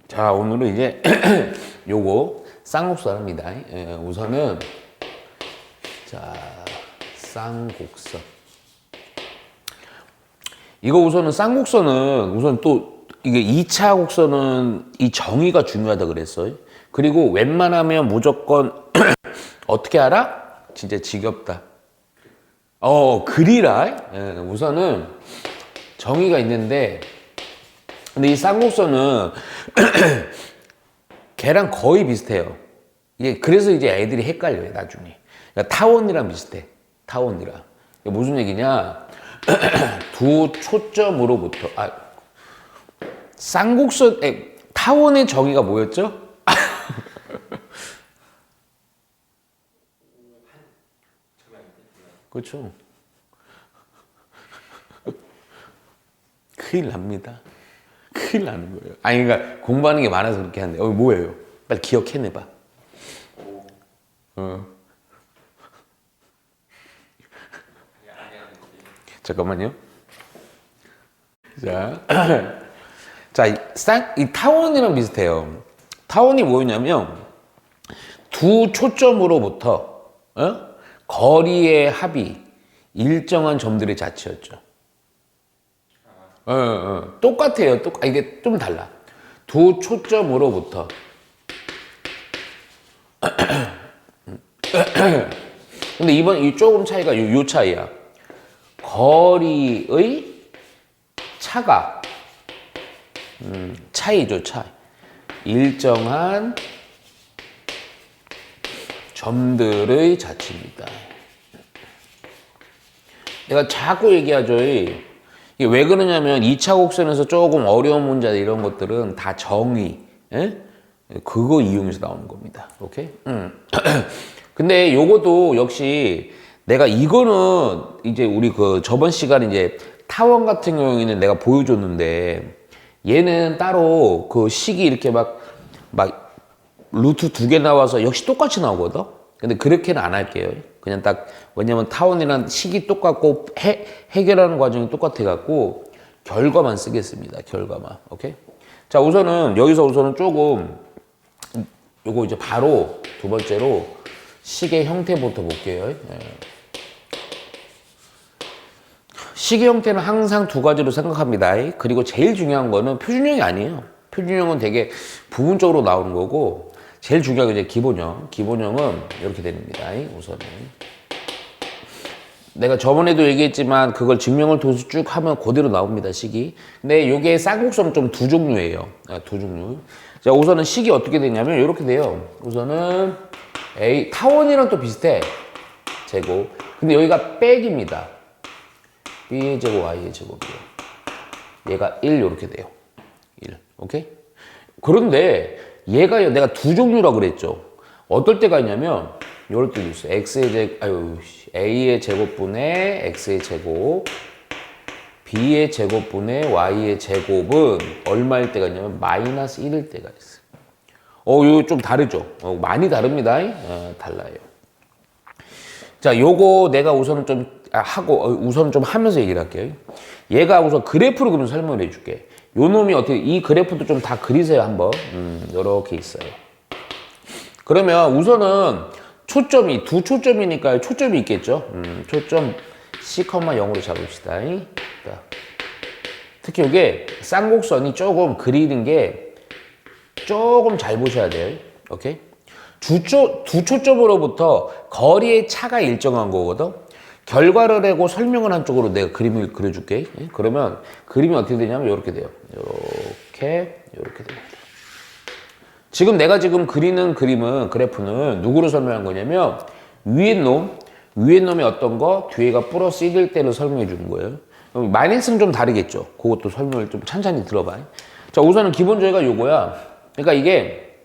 자, 오늘은 이제 요거 쌍곡선 합니다. 우선은 자, 쌍곡선. 이거 우선은 쌍곡선은 우선 또 이게 2차 곡선은 이 정의가 중요하다 그랬어요. 그리고 웬만하면 무조건 어떻게 알아? 진짜 지겹다. 그리라. 우선은 정의가 있는데, 근데 이 쌍곡선은 걔랑 거의 비슷해요. 이게 그래서 이제 애들이 헷갈려요, 나중에. 그러니까 타원이랑 비슷해. 타원이랑. 무슨 얘기냐? 두 초점으로부터, 쌍곡선, 타원의 정의가 뭐였죠? 그렇죠. 큰일 납니다. 큰일 나는 거예요. 그러니까 공부하는 게 많아서 그렇게 하는데, 뭐예요? 빨리 기억해내봐. 잠깐만요. 자, 자, 이 타원이랑 비슷해요. 타원이 뭐였냐면, 두 초점으로부터, 거리의 합이 일정한 점들의 자체였죠. 똑같아요. 이게 좀 달라. 두 초점으로부터. 근데 이번 이 조금 차이가 요 차이야. 거리의 차가, 차이죠, 차이. 일정한 점들의 자체입니다. 내가 자꾸 얘기하죠. 이게 왜 그러냐면 2차 곡선에서 조금 어려운 문제들 이런 것들은 다 정의, 그거 이용해서 나오는 겁니다. 오케이? 근데 요것도 역시 내가 이거는 이제 우리 그 저번 시간에 이제 타원 같은 경우에는 내가 보여줬는데 얘는 따로 그 식이 이렇게 막 루트 2개 나와서 역시 똑같이 나오거든? 근데 그렇게는 안 할게요. 그냥 딱, 왜냐면 타원이랑 식이 똑같고 해결하는 과정이 똑같아갖고 결과만 쓰겠습니다. 결과만. 오케이? 자, 여기서 우선은 조금 요거 이제 바로 두 번째로 식의 형태부터 볼게요. 식의 형태는 항상 두 가지로 생각합니다. 그리고 제일 중요한 거는 표준형이 아니에요. 표준형은 되게 부분적으로 나오는 거고, 제일 중요한 게 이제 기본형. 기본형은 이렇게 됩니다. 우선은. 내가 저번에도 얘기했지만 그걸 증명을 통해서 쭉 하면 그대로 나옵니다, 식이. 근데 요게 쌍곡선은 좀 두 종류예요. 두 종류. 자, 우선은 식이 어떻게 되냐면 이렇게 돼요. 우선은 타원이랑 또 비슷해. 제곱. 근데 여기가 백입니다. B의 제곱, Y의 제곱이에요. 얘가 1 이렇게 돼요. 1. 오케이? 그런데 얘가 내가 두 종류라고 그랬죠. 어떨 때가 있냐면 이럴 때도 있어. A의 제곱분의 X의 제곱, B의 제곱분의 Y의 제곱은 얼마일 때가 있냐면 마이너스 1일 때가 있어요. 이거 좀 다르죠? 많이 다릅니다. 달라요. 자, 요거 내가 우선 좀 우선 좀 하면서 얘기를 할게요. 얘가 우선 그래프로 그럼 설명을 해줄게. 요 놈이 어떻게, 이 그래프도 좀 다 그리세요, 한번. 요렇게 있어요. 그러면 우선은 두 초점이니까 초점이 있겠죠? 초점 C,0으로 잡읍시다. 특히 이게 쌍곡선이 조금 그리는 게 조금 잘 보셔야 돼요. 오케이? 두 초점으로부터 거리의 차가 일정한 거거든? 결과를 내고 설명을 한 쪽으로 내가 그림을 그려줄게. 그러면 그림이 어떻게 되냐면 이렇게 돼요. 이렇게 됩니다. 지금 내가 그리는 그래프는 누구로 설명한 거냐면 위에 놈이 어떤 거, 뒤에가 플러스 1일 때를 설명해 주는 거예요. 마이너스는 좀 다르겠죠. 그것도 설명을 좀 찬찬히 들어봐. 자, 우선은 기본적으로 요거야. 그러니까 이게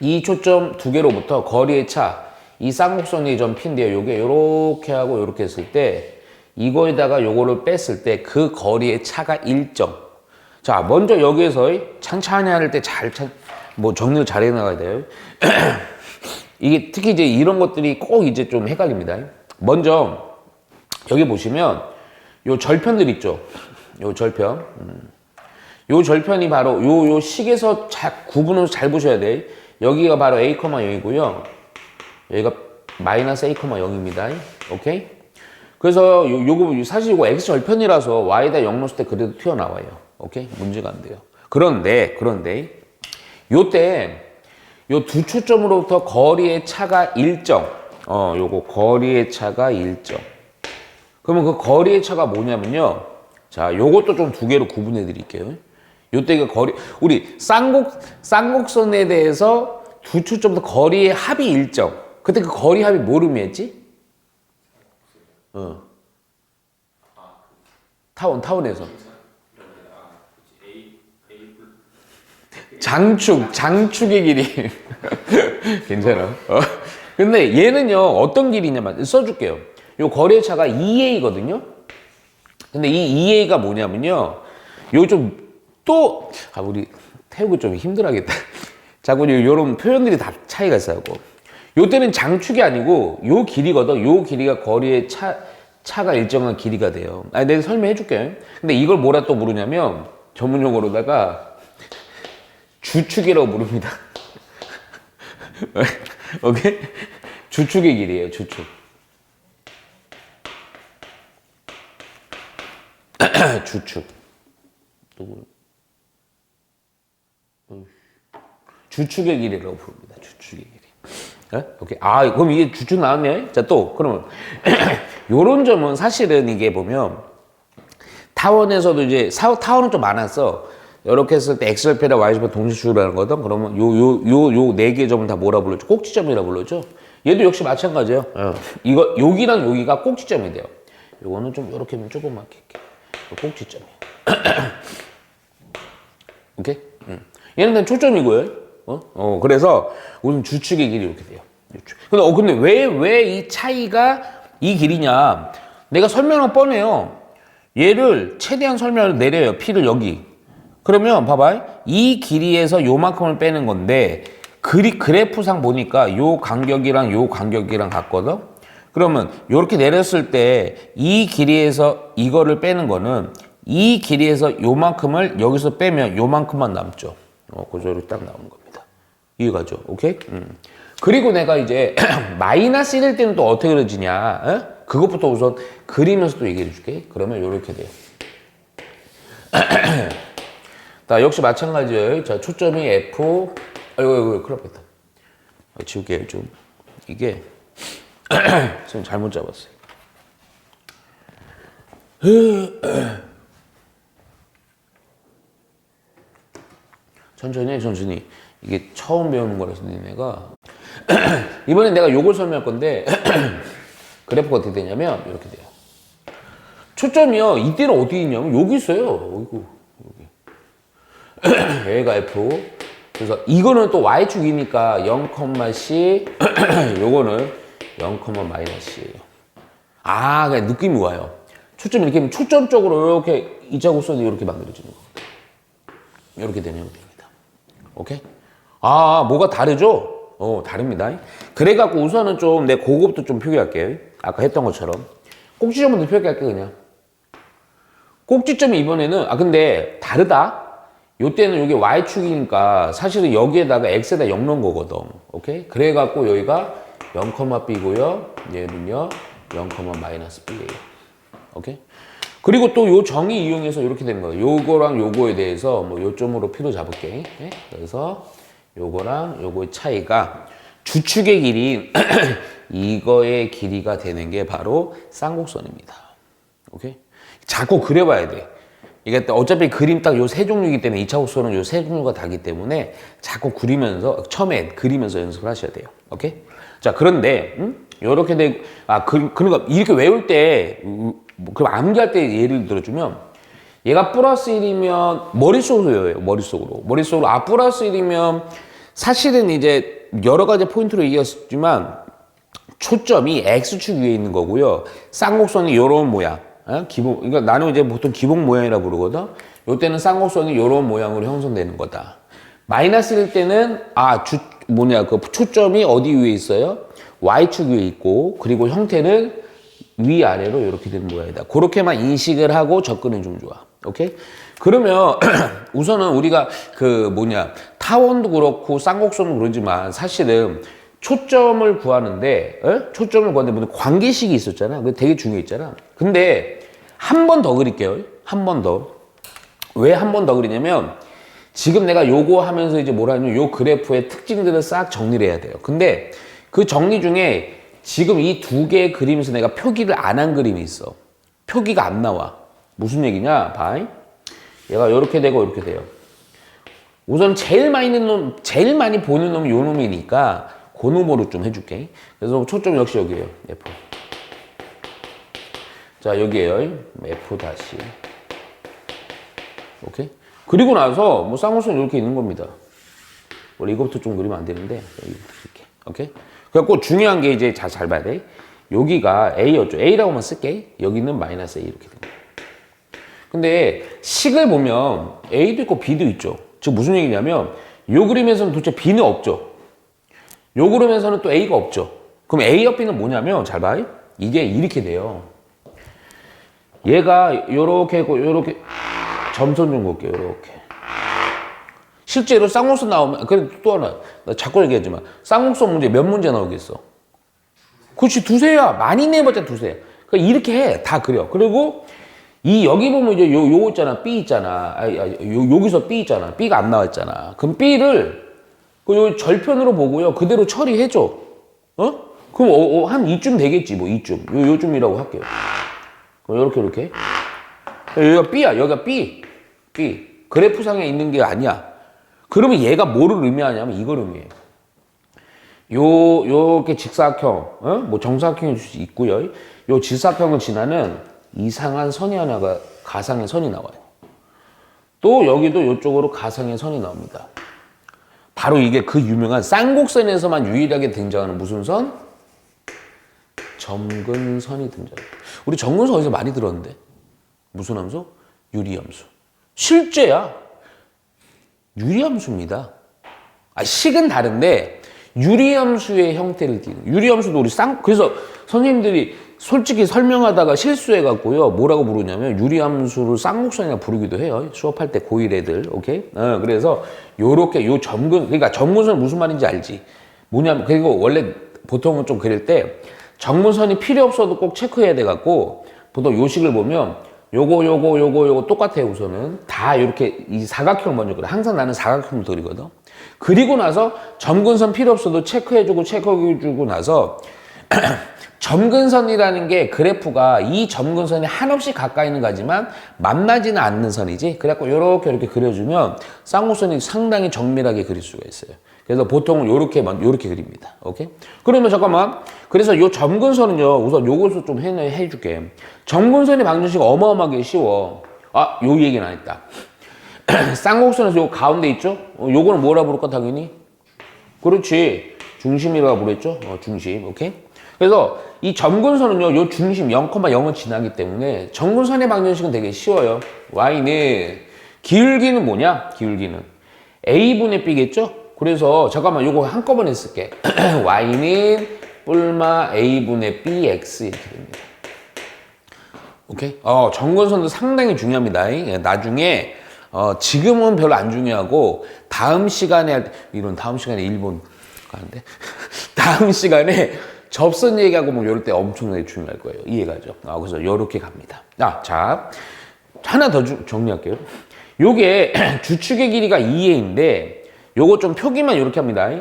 이 초점 두 개로부터 거리의 차, 이 쌍곡선이 좀 P인데요. 요게 요렇게 하고 요렇게 했을 때 이거에다가 요거를 뺐을 때 그 거리의 차가 일정. 자, 먼저 여기에서 찬찬히 할 때 정리를 잘 해나가야 돼요. 이게 특히 이제 이런 것들이 꼭 이제 좀 헷갈립니다. 먼저 여기 보시면 요 절편들 있죠. 요 절편. 요 절편이 바로 요 식에서 구분을 잘 보셔야 돼. 여기가 바로 A, 0이고요. 여기가 마이너스 A, 0입니다. 오케이? 그래서 요거 사실 이거 X 절편이라서 Y에다 0 넣었을 때 그래도 튀어나와요. 오케이? 문제가 안 돼요. 그런데 요때 요 두 초점으로부터 거리의 차가 일정. 요거 거리의 차가 일정. 그러면 그 거리의 차가 뭐냐면요. 자, 요것도 좀 두 개로 구분해 드릴게요. 요때가 우리 쌍곡선에 대해서 두 초점부터 거리의 합이 일정. 그때 그 거리 합이 뭘 의미했지? 타원에서. 장축의 길이. 괜찮아. 근데 얘는요, 어떤 길이냐면, 써줄게요. 요 거리의 차가 2A거든요? 근데 이 2A가 뭐냐면요, 우리 태우기 좀 힘들어하겠다. 자꾸 요런 표현들이 다 차이가 있어요. 요 때는 장축이 아니고, 요 길이거든. 요 길이가 거리의 차가 일정한 길이가 돼요. 내가 설명해 줄게. 근데 이걸 뭐라 또 부르냐면, 전문용어로다가, 주축이라고 부릅니다. 오케이? 주축의 길이에요, 주축. 주축. 주축의 길이라고 부릅니다. 주축의 길이. 오케이. 그럼 이게 주축 나왔네? 자, 또, 그러면, 요런 점은 사실은 이게 보면, 타원에서도 이제, 타원은 좀 많았어. 이렇게 했을 때 X절편이랑 Y절편 동시축이라는 거든. 그러면 요 네 개 점을 다 뭐라 불렀죠? 꼭지점이라 불렀죠? 얘도 역시 마찬가지예요. 여기랑 여기가 꼭지점이 돼요. 요거는 좀 이렇게 조그맣게 이렇게. 꼭지점이에요. 오케이? 얘는 초점이고요. 그래서 우선 주축의 길이 이렇게 돼요. 근데 왜 이 차이가 이 길이냐? 내가 설명은 뻔해요. 얘를 최대한 설명을 내려요. P를 여기. 그러면 봐봐. 이 길이에서 요만큼을 빼는 건데 그래프상 보니까 요 간격이랑 같거든. 그러면 요렇게 내렸을 때 이 길이에서 이거를 빼는 거는 이 길이에서 요만큼을 여기서 빼면 요만큼만 남죠. 그 소리 딱 나오는 겁니다. 이해가죠? 오케이? 그리고 내가 이제 마이너스 1일 때는 또 어떻게 그려지냐? 그것부터 우선 그리면서 또 얘기해 줄게. 그러면 요렇게 돼요. 자, 역시 마찬가지예요. 자, 초점이 F. 아이고, 큰일 났다. 지울게요, 좀. 이게, 지금 잘못 잡았어요. 천천히. 이게 처음 배우는 거라서 니네가. 이번엔 내가 요걸 설명할 건데, 그래프가 어떻게 되냐면, 이렇게 돼요. 초점이요, 이때는 어디 있냐면, 여기 있어요. 어이구. 여기가 F. 그래서 이거는 또 Y축이니까 0,C, 요거는 0,-C예요. 그냥 느낌이 와요. 초점이 이렇게 초점적으로 이렇게 이자곡선이 이렇게 만들어지는 겁니다. 이렇게 되는 형태입니다. 오케이? 뭐가 다르죠? 다릅니다. 그래갖고 우선은 좀 내 그것도 좀 표기할게요. 아까 했던 것처럼. 꼭지점부터 표기할게, 그냥. 꼭지점이 이번에는, 근데 다르다? 요때는 이게 Y축이니까 사실은 여기에다가 X에다 0 넣은 거거든. 오케이? 그래갖고 여기가 0,B고요. 얘는요, 0,-B예요. 오케이? 그리고 또 요 정의 이용해서 이렇게 되는 거예요. 요거랑 요거에 대해서 뭐 요점으로 P로 잡을게. 네? 그래서 요거랑 요거의 차이가 주축의 길이 이거의 길이가 되는 게 바로 쌍곡선입니다. 오케이? 자꾸 그려봐야 돼. 이게 어차피 그림 딱 요 세 종류이기 때문에 2차 곡선은 요 세 종류가 다기 때문에 자꾸 처음에 그리면서 연습을 하셔야 돼요. 오케이? 자, 그런데, 요렇게 그러니까 이렇게 외울 때, 그럼 암기할 때 예를 들어주면, 얘가 플러스 1이면 머릿속으로 외워요. 머릿속으로, 플러스 1이면 사실은 이제 여러 가지 포인트로 얘기했지만, 초점이 X축 위에 있는 거고요. 쌍곡선이 요런 모양. 그러니까 나는 이제 보통 기본 모양이라 부르거든. 요때는 쌍곡선이 요런 모양으로 형성되는 거다. 마이너스일 때는 그 초점이 어디 위에 있어요? Y축 위에 있고, 그리고 형태는 위아래로 이렇게 되는 모양이다. 그렇게만 인식을 하고 접근은 좀 좋아. 오케이? 그러면 우선은 우리가 그 뭐냐 타원도 그렇고 쌍곡선도 그러지만 사실은 초점을 구하는데 초점을 구하는데 무슨 관계식이 있었잖아. 그게 되게 중요했잖아. 근데 한 번 더 그릴게요. 한 번 더. 왜 한 번 더 그리냐면 지금 내가 요거 하면서 이제 뭐라 하냐면 요 그래프의 특징들을 싹 정리를 해야 돼요. 근데 그 정리 중에 지금 이 두 개의 그림에서 내가 표기를 안 한 그림이 있어. 표기가 안 나와. 무슨 얘기냐? 봐. 얘가 이렇게 되고 이렇게 돼요. 우선 제일 많이 보는 놈이 요 놈이니까 그 놈으로 좀 해줄게. 그래서 초점 역시 여기에요. F. 자, 여기에요. F 다시. 오케이? 그리고 나서 뭐 쌍곡선 이렇게 있는 겁니다. 원래 이거부터 좀 그리면 안 되는데 이거부터 이렇게. 오케이? 그래갖고 중요한 게 이제 잘 봐야 돼. 여기가 A였죠. A라고만 쓸게. 여기는 마이너스 A 이렇게 됩니다. 근데 식을 보면 A도 있고 B도 있죠. 즉 무슨 얘기냐면 요 그림에서는 도대체 B는 없죠. 요 그림에서는 또 A가 없죠. 그럼 A 옆 B는 뭐냐면 잘 봐. 이게 이렇게 돼요. 얘가 요렇게 있고 요렇게 점선 좀 볼게요. 요렇게. 실제로 쌍곡선 나오면 그래 또 하나 나 자꾸 얘기하지만 쌍곡선 문제 몇 문제 나오겠어? 그렇지 두세야. 많이 내봤자 두세야. 그러니까 이렇게 해. 다 그려. 그리고 이 여기 보면 이제 요거 있잖아. B 있잖아. 여기서 B 있잖아. B가 안 나왔잖아. 그럼 B를 요 절편으로 보고요. 그대로 처리해줘. 그럼 한 이쯤 되겠지. 뭐 이쯤. 요쯤이라고 할게요. 그럼 이렇게. 여기가 B야. 여기가 B. 그래프상에 있는 게 아니야. 그러면 얘가 뭐를 의미하냐면 이걸 의미해요. 요렇게 직사각형, 뭐 정사각형일 수 있고요. 요 직사각형을 지나는 이상한 선이 하나가 가상의 선이 나와요. 또 여기도 이쪽으로 가상의 선이 나옵니다. 바로 이게 그 유명한 쌍곡선에서만 유일하게 등장하는 무슨 선? 점근선이 등장해요. 우리 점근선 어디서 많이 들었는데? 무슨 함수? 유리함수. 실제야. 유리함수입니다. 식은 다른데 유리함수의 형태를 띠는. 유리함수도 우리 그래서 선생님들이 솔직히 설명하다가 실수해갖고요. 뭐라고 부르냐면 유리함수를 쌍곡선이라 부르기도 해요. 수업할 때 고1 애들. 오케이? 그래서 요렇게 그러니까 점근선 무슨 말인지 알지? 뭐냐면, 그리고 원래 보통은 좀 그릴 때 점근선이 필요 없어도 꼭 체크해야 돼갖고 보통 요식을 보면 요거 똑같아요. 우선은 다 이렇게 이 사각형을 먼저 그려. 항상 나는 사각형부터 그리거든. 그리고 나서 점근선 필요 없어도 체크해주고 나서 점근선이라는 게 그래프가 이 점근선이 한없이 가까이 있는 거지만 만나지는 않는 선이지. 그래갖고 이렇게 그려주면 쌍곡선이 상당히 정밀하게 그릴 수가 있어요. 그래서 보통은 요렇게 그립니다. 오케이? 그러면 잠깐만. 그래서 요 점근선은요, 우선 요것을 좀 해줄게. 점근선의 방정식이 어마어마하게 쉬워. 요 얘기는 안 했다. 쌍곡선에서 요 가운데 있죠? 요거는 뭐라 부를까, 당연히? 그렇지. 중심이라고 부르겠죠? 중심. 오케이? 그래서 이 점근선은요, 요 중심 0,0을 지나기 때문에 점근선의 방정식은 되게 쉬워요. y는, 기울기는 뭐냐? 기울기는 a분의 b겠죠? 그래서 잠깐만 요거 한꺼번에 쓸게. y는 뿔마 a분의 bx 이렇게 됩니다. 오케이? 점근선도 상당히 중요합니다. 나중에 지금은 별로 안 중요하고 다음 시간에 일본 가는데 다음 시간에 접선 얘기하고 뭐 이럴 때 엄청나게 중요할 거예요. 이해가죠? 그래서 요렇게 갑니다. 자, 하나 더 정리할게요. 요게 주축의 길이가 2a인데 요거 좀 표기만 이렇게 합니다.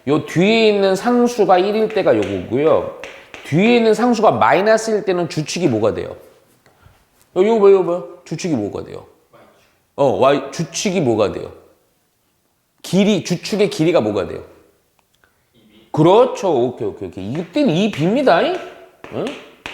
요 뒤에 있는 상수가 1일 때가 요거고요. 뒤에 있는 상수가 마이너스일 때는 주축이 뭐가 돼요? 이거 뭐요? 주축이 뭐가 돼요? y 주축이 뭐가 돼요? 주축의 길이가 뭐가 돼요? 그렇죠. 오케이. 이때는 2b입니다. 응?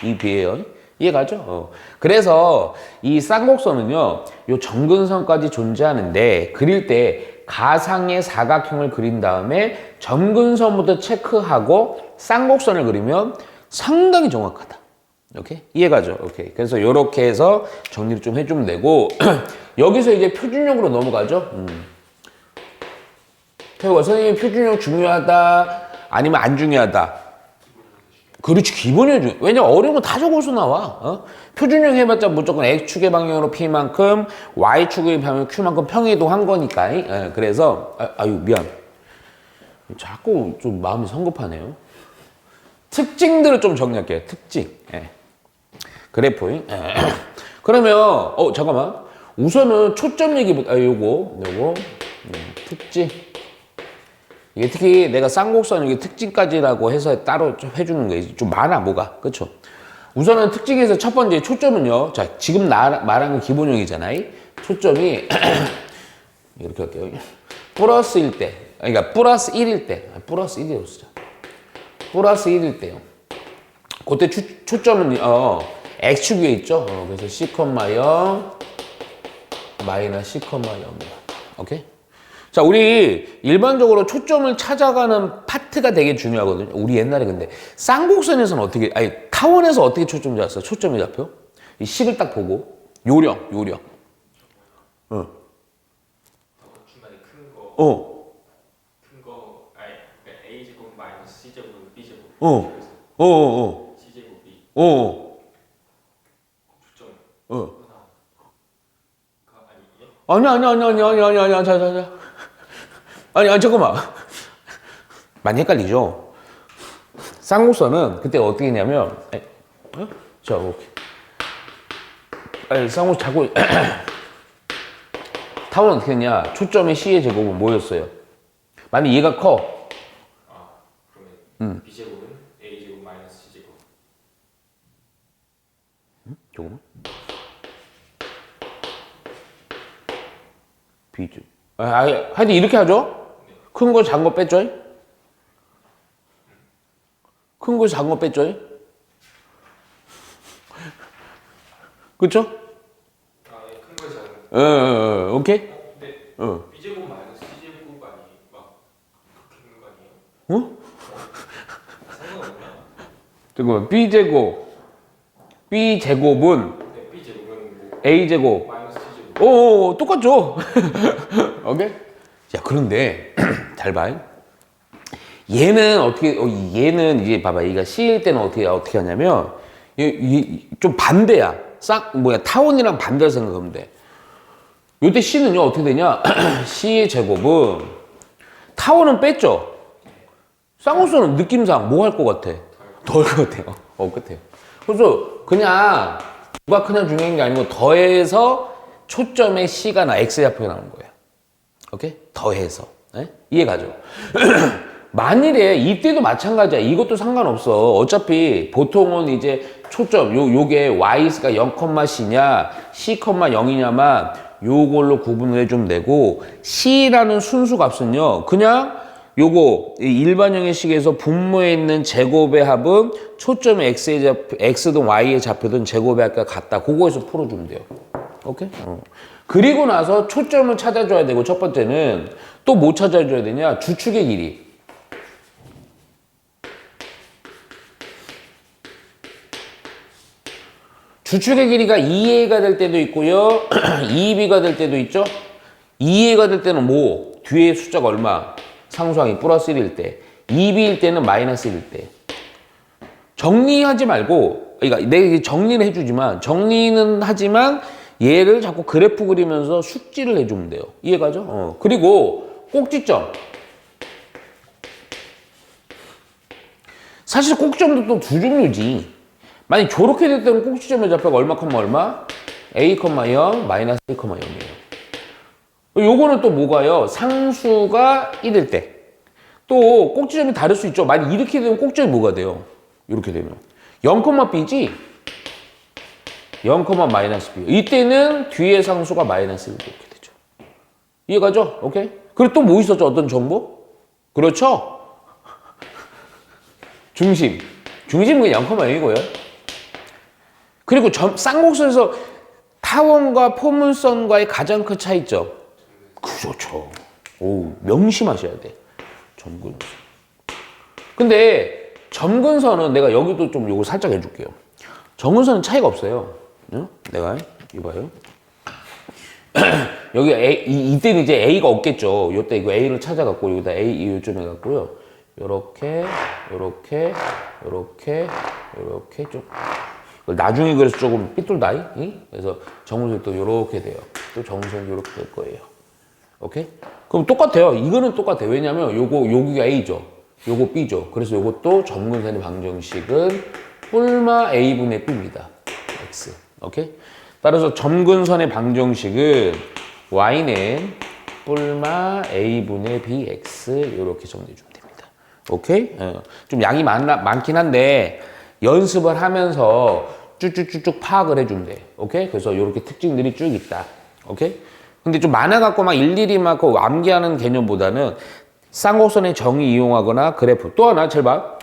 2b예요. 이해가죠? 그래서 이 쌍곡선은요, 요 점근선까지 존재하는데 그릴 때 가상의 사각형을 그린 다음에 점근선부터 체크하고 쌍곡선을 그리면 상당히 정확하다. 오케이? 이해가죠? 오케이. 그래서 요렇게 해서 정리를 좀 해주면 되고 여기서 이제 표준형으로 넘어가죠. 태우가 선생님 표준형 중요하다 아니면 안 중요하다? 그렇지, 기본이죠. 왜냐면 어려운 거 다 적어서 나와. 어? 표준형 해봤자 무조건 X축의 방향으로 P만큼, Y축의 방향으로 Q만큼 평이동한 거니까. 그래서, 아유, 미안. 자꾸 좀 마음이 성급하네요. 특징들을 좀 정리할게요. 특징. 그래프. 그러면, 잠깐만. 우선은 초점 얘기부터, 요거. 특징. 이게 특히 내가 쌍곡선 여기 특징까지라고 해서 따로 좀 해주는 게 좀 많아, 뭐가. 그쵸? 우선은 특징에서 첫 번째 초점은요. 자, 지금 말한 건 기본형이잖아요. 초점이, 이렇게 할게요. 플러스일 때. 그러니까 플러스 1일 때. 플러스 1이라고 쓰자. 플러스 1일 때요. 그때 초점은, X축 위에 있죠? 그래서 C,0 마이너스 C,0입니다. 오케이? 자, 우리 일반적으로 초점을 찾아가는 파트가 되게 중요하거든요. 우리 옛날에 근데 쌍곡선에서는 어떻게, 타원에서 어떻게 초점 잡았어? 초점이 잡혀? 이 식을 딱 보고 요령. 중간에 큰 거, 그러니까 A제곱 마이너스 C제곱 B제곱 C제곱 B 초점 아니야. 자. 아니, 잠깐만. 많이 헷갈리죠? 쌍곡선은 그때 어떻게 했냐면, 자, 이렇게. 쌍곡 자꾸, 타원은 어떻게 했냐? 초점의 C의 제곱은 뭐였어요? 만약 얘가 커. 그러면 B제곱은 A제곱 마이너스 C제곱 조금만. B죠. 하여튼 이렇게 하죠? 큰 거 작은 거 뺐죠? 큰 거 작은 거 뺐죠? 그쵸? 큰 거 작은 거 오케이? 근데 B제곱 마이너스 C제곱 막 그렇게 있는 거 아니에요? 상관없나? 잠깐만, B제곱은 B제곱은 뭐 A제곱. 마이너스 C제곱 똑같죠? 오케이? 자, 그런데, 잘 봐. 얘는 이제 봐봐. 얘가 C일 때는 어떻게 하냐면, 좀 반대야. 타원이랑 반대로 생각하면 돼. 요때 C는요, 어떻게 되냐? C의 제곱은, 타원은 뺐죠? 쌍곡선은 느낌상 뭐 할 것 같아? 더 할 것 같아요. 같아요. 그래서 그냥, 누가 크냐 중요한 게 아니고, 더해서 초점의 C가 X좌표가 나오는 거예요. 오케이? 더해서. 이해가죠? 만일에 이때도 마찬가지야. 이것도 상관없어. 어차피 보통은 이제 초점, 요게 Y가 0,C냐, C,0이냐만 요걸로 구분을 해주면 되고, C라는 순수 값은요, 그냥 요거 일반형의 식에서 분모에 있는 제곱의 합은 초점의 X든 Y의 좌표든 제곱의 합과 같다. 그거에서 풀어주면 돼요. 오케이? 그리고 나서 초점을 찾아줘야 되고, 첫 번째는 또 뭐 찾아줘야 되냐? 주축의 길이. 주축의 길이가 2a가 될 때도 있고요. 2b가 될 때도 있죠. 2a가 될 때는 뭐? 뒤에 숫자가 얼마? 상수항이 플러스 1일 때. 2b일 때는 마이너스 1일 때. 정리하지 말고, 그러니까 내가 정리를 해주지만, 정리는 하지만 얘를 자꾸 그래프 그리면서 숙지를 해주면 돼요. 이해가죠? 그리고 꼭지점. 사실 꼭지점도 또 두 종류지. 만약 저렇게 될 때는 꼭지점의 좌표가 얼마, A, 0, 마이너스 1, 0이에요. 요거는 또 뭐가요? 상수가 1일 때. 또 꼭지점이 다를 수 있죠. 만약 이렇게 되면 꼭지점이 뭐가 돼요? 이렇게 되면 0,B지? 0, 마이너스 B. 이때는 뒤에 상수가 마이너스 1 이렇게 되죠. 이해가죠? 오케이? 그리고 또 뭐 있었죠? 어떤 정보? 그렇죠? 중심. 중심은 그냥 0,0이고요. 그리고 쌍곡선에서 타원과 포물선과의 가장 큰 차이점. 그렇죠. 오, 명심하셔야 돼. 점근선. 근데 점근선은 내가 여기도 좀 요거 살짝 해줄게요. 점근선은 차이가 없어요. 응? 내가 이봐요. 여기 이때는 이제 A가 없겠죠. 요때 이거 A를 찾아갖고 여기다 A 요점 해갖고요. 요렇게 요렇게 쭉. 나중에 그래서 조금 삐뚤다이. 응? 그래서 정근선이 또 요렇게 돼요. 또 정근선이 요렇게 될 거예요. 오케이? 그럼 똑같아요. 이거는 똑같아요. 왜냐면 여기가 A죠. 요거 B죠. 그래서 요것도 정근선의 방정식은 뿔마 A분의 B입니다. X. 오케이? 따라서 점근선의 방정식은 Y는 뿔마 A분의 BX 이렇게 정리해주면 됩니다. 오케이? 좀 양이 많긴 한데 연습을 하면서 쭉쭉쭉쭉 파악을 해주면 돼. 오케이? 그래서 이렇게 특징들이 쭉 있다. 오케이? 근데 좀 많아갖고 막 일일이 막 암기하는 개념보다는 쌍곡선의 정의 이용하거나 그래프. 또 하나, 잘 봐.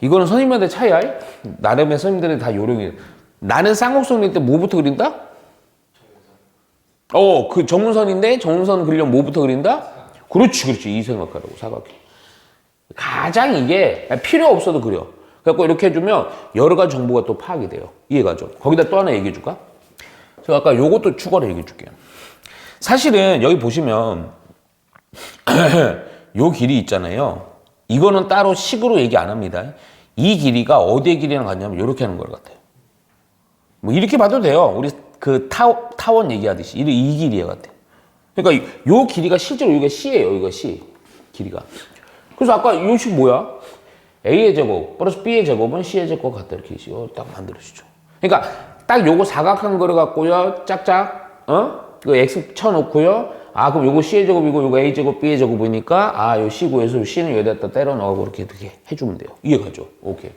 이거는 선생님한테 차이야. 나름의 선생님들은 다 요령이. 나는 쌍곡선일 때 뭐부터 그린다? 그 정문선인데 정문선 그리려면 뭐부터 그린다? 그렇지. 이 생각하라고, 사각형. 가장 이게 필요 없어도 그려. 그래갖고 이렇게 해주면 여러 가지 정보가 또 파악이 돼요. 이해가죠? 거기다 또 하나 얘기해 줄까? 제가 아까 요것도 추가로 얘기해 줄게요. 사실은 여기 보시면 요 길이 있잖아요. 이거는 따로 식으로 얘기 안 합니다. 이 길이가 어디의 길이랑 같냐면 이렇게 하는 것 같아요. 뭐 이렇게 봐도 돼요. 우리 그 타원 얘기하듯이 이 길이야 같아요. 그러니까 요 길이가 실제로 여기가 C예요. 여기가 C 길이가. 그래서 아까 요 식 뭐야? A의 제곱 플러스 B의 제곱은 C의 제곱 같다 이렇게 딱 만들어주죠. 그러니까 딱 요거 사각형 그려갖고요. 짝짝 그 X 쳐놓고요. 그럼 요거 C의 제곱이고 요거 A 제곱 B의 제곱이니까 요 C 구해서 요 C는 여기다 때려 넣어고 이렇게 해주면 돼요. 이해가죠? 오케이.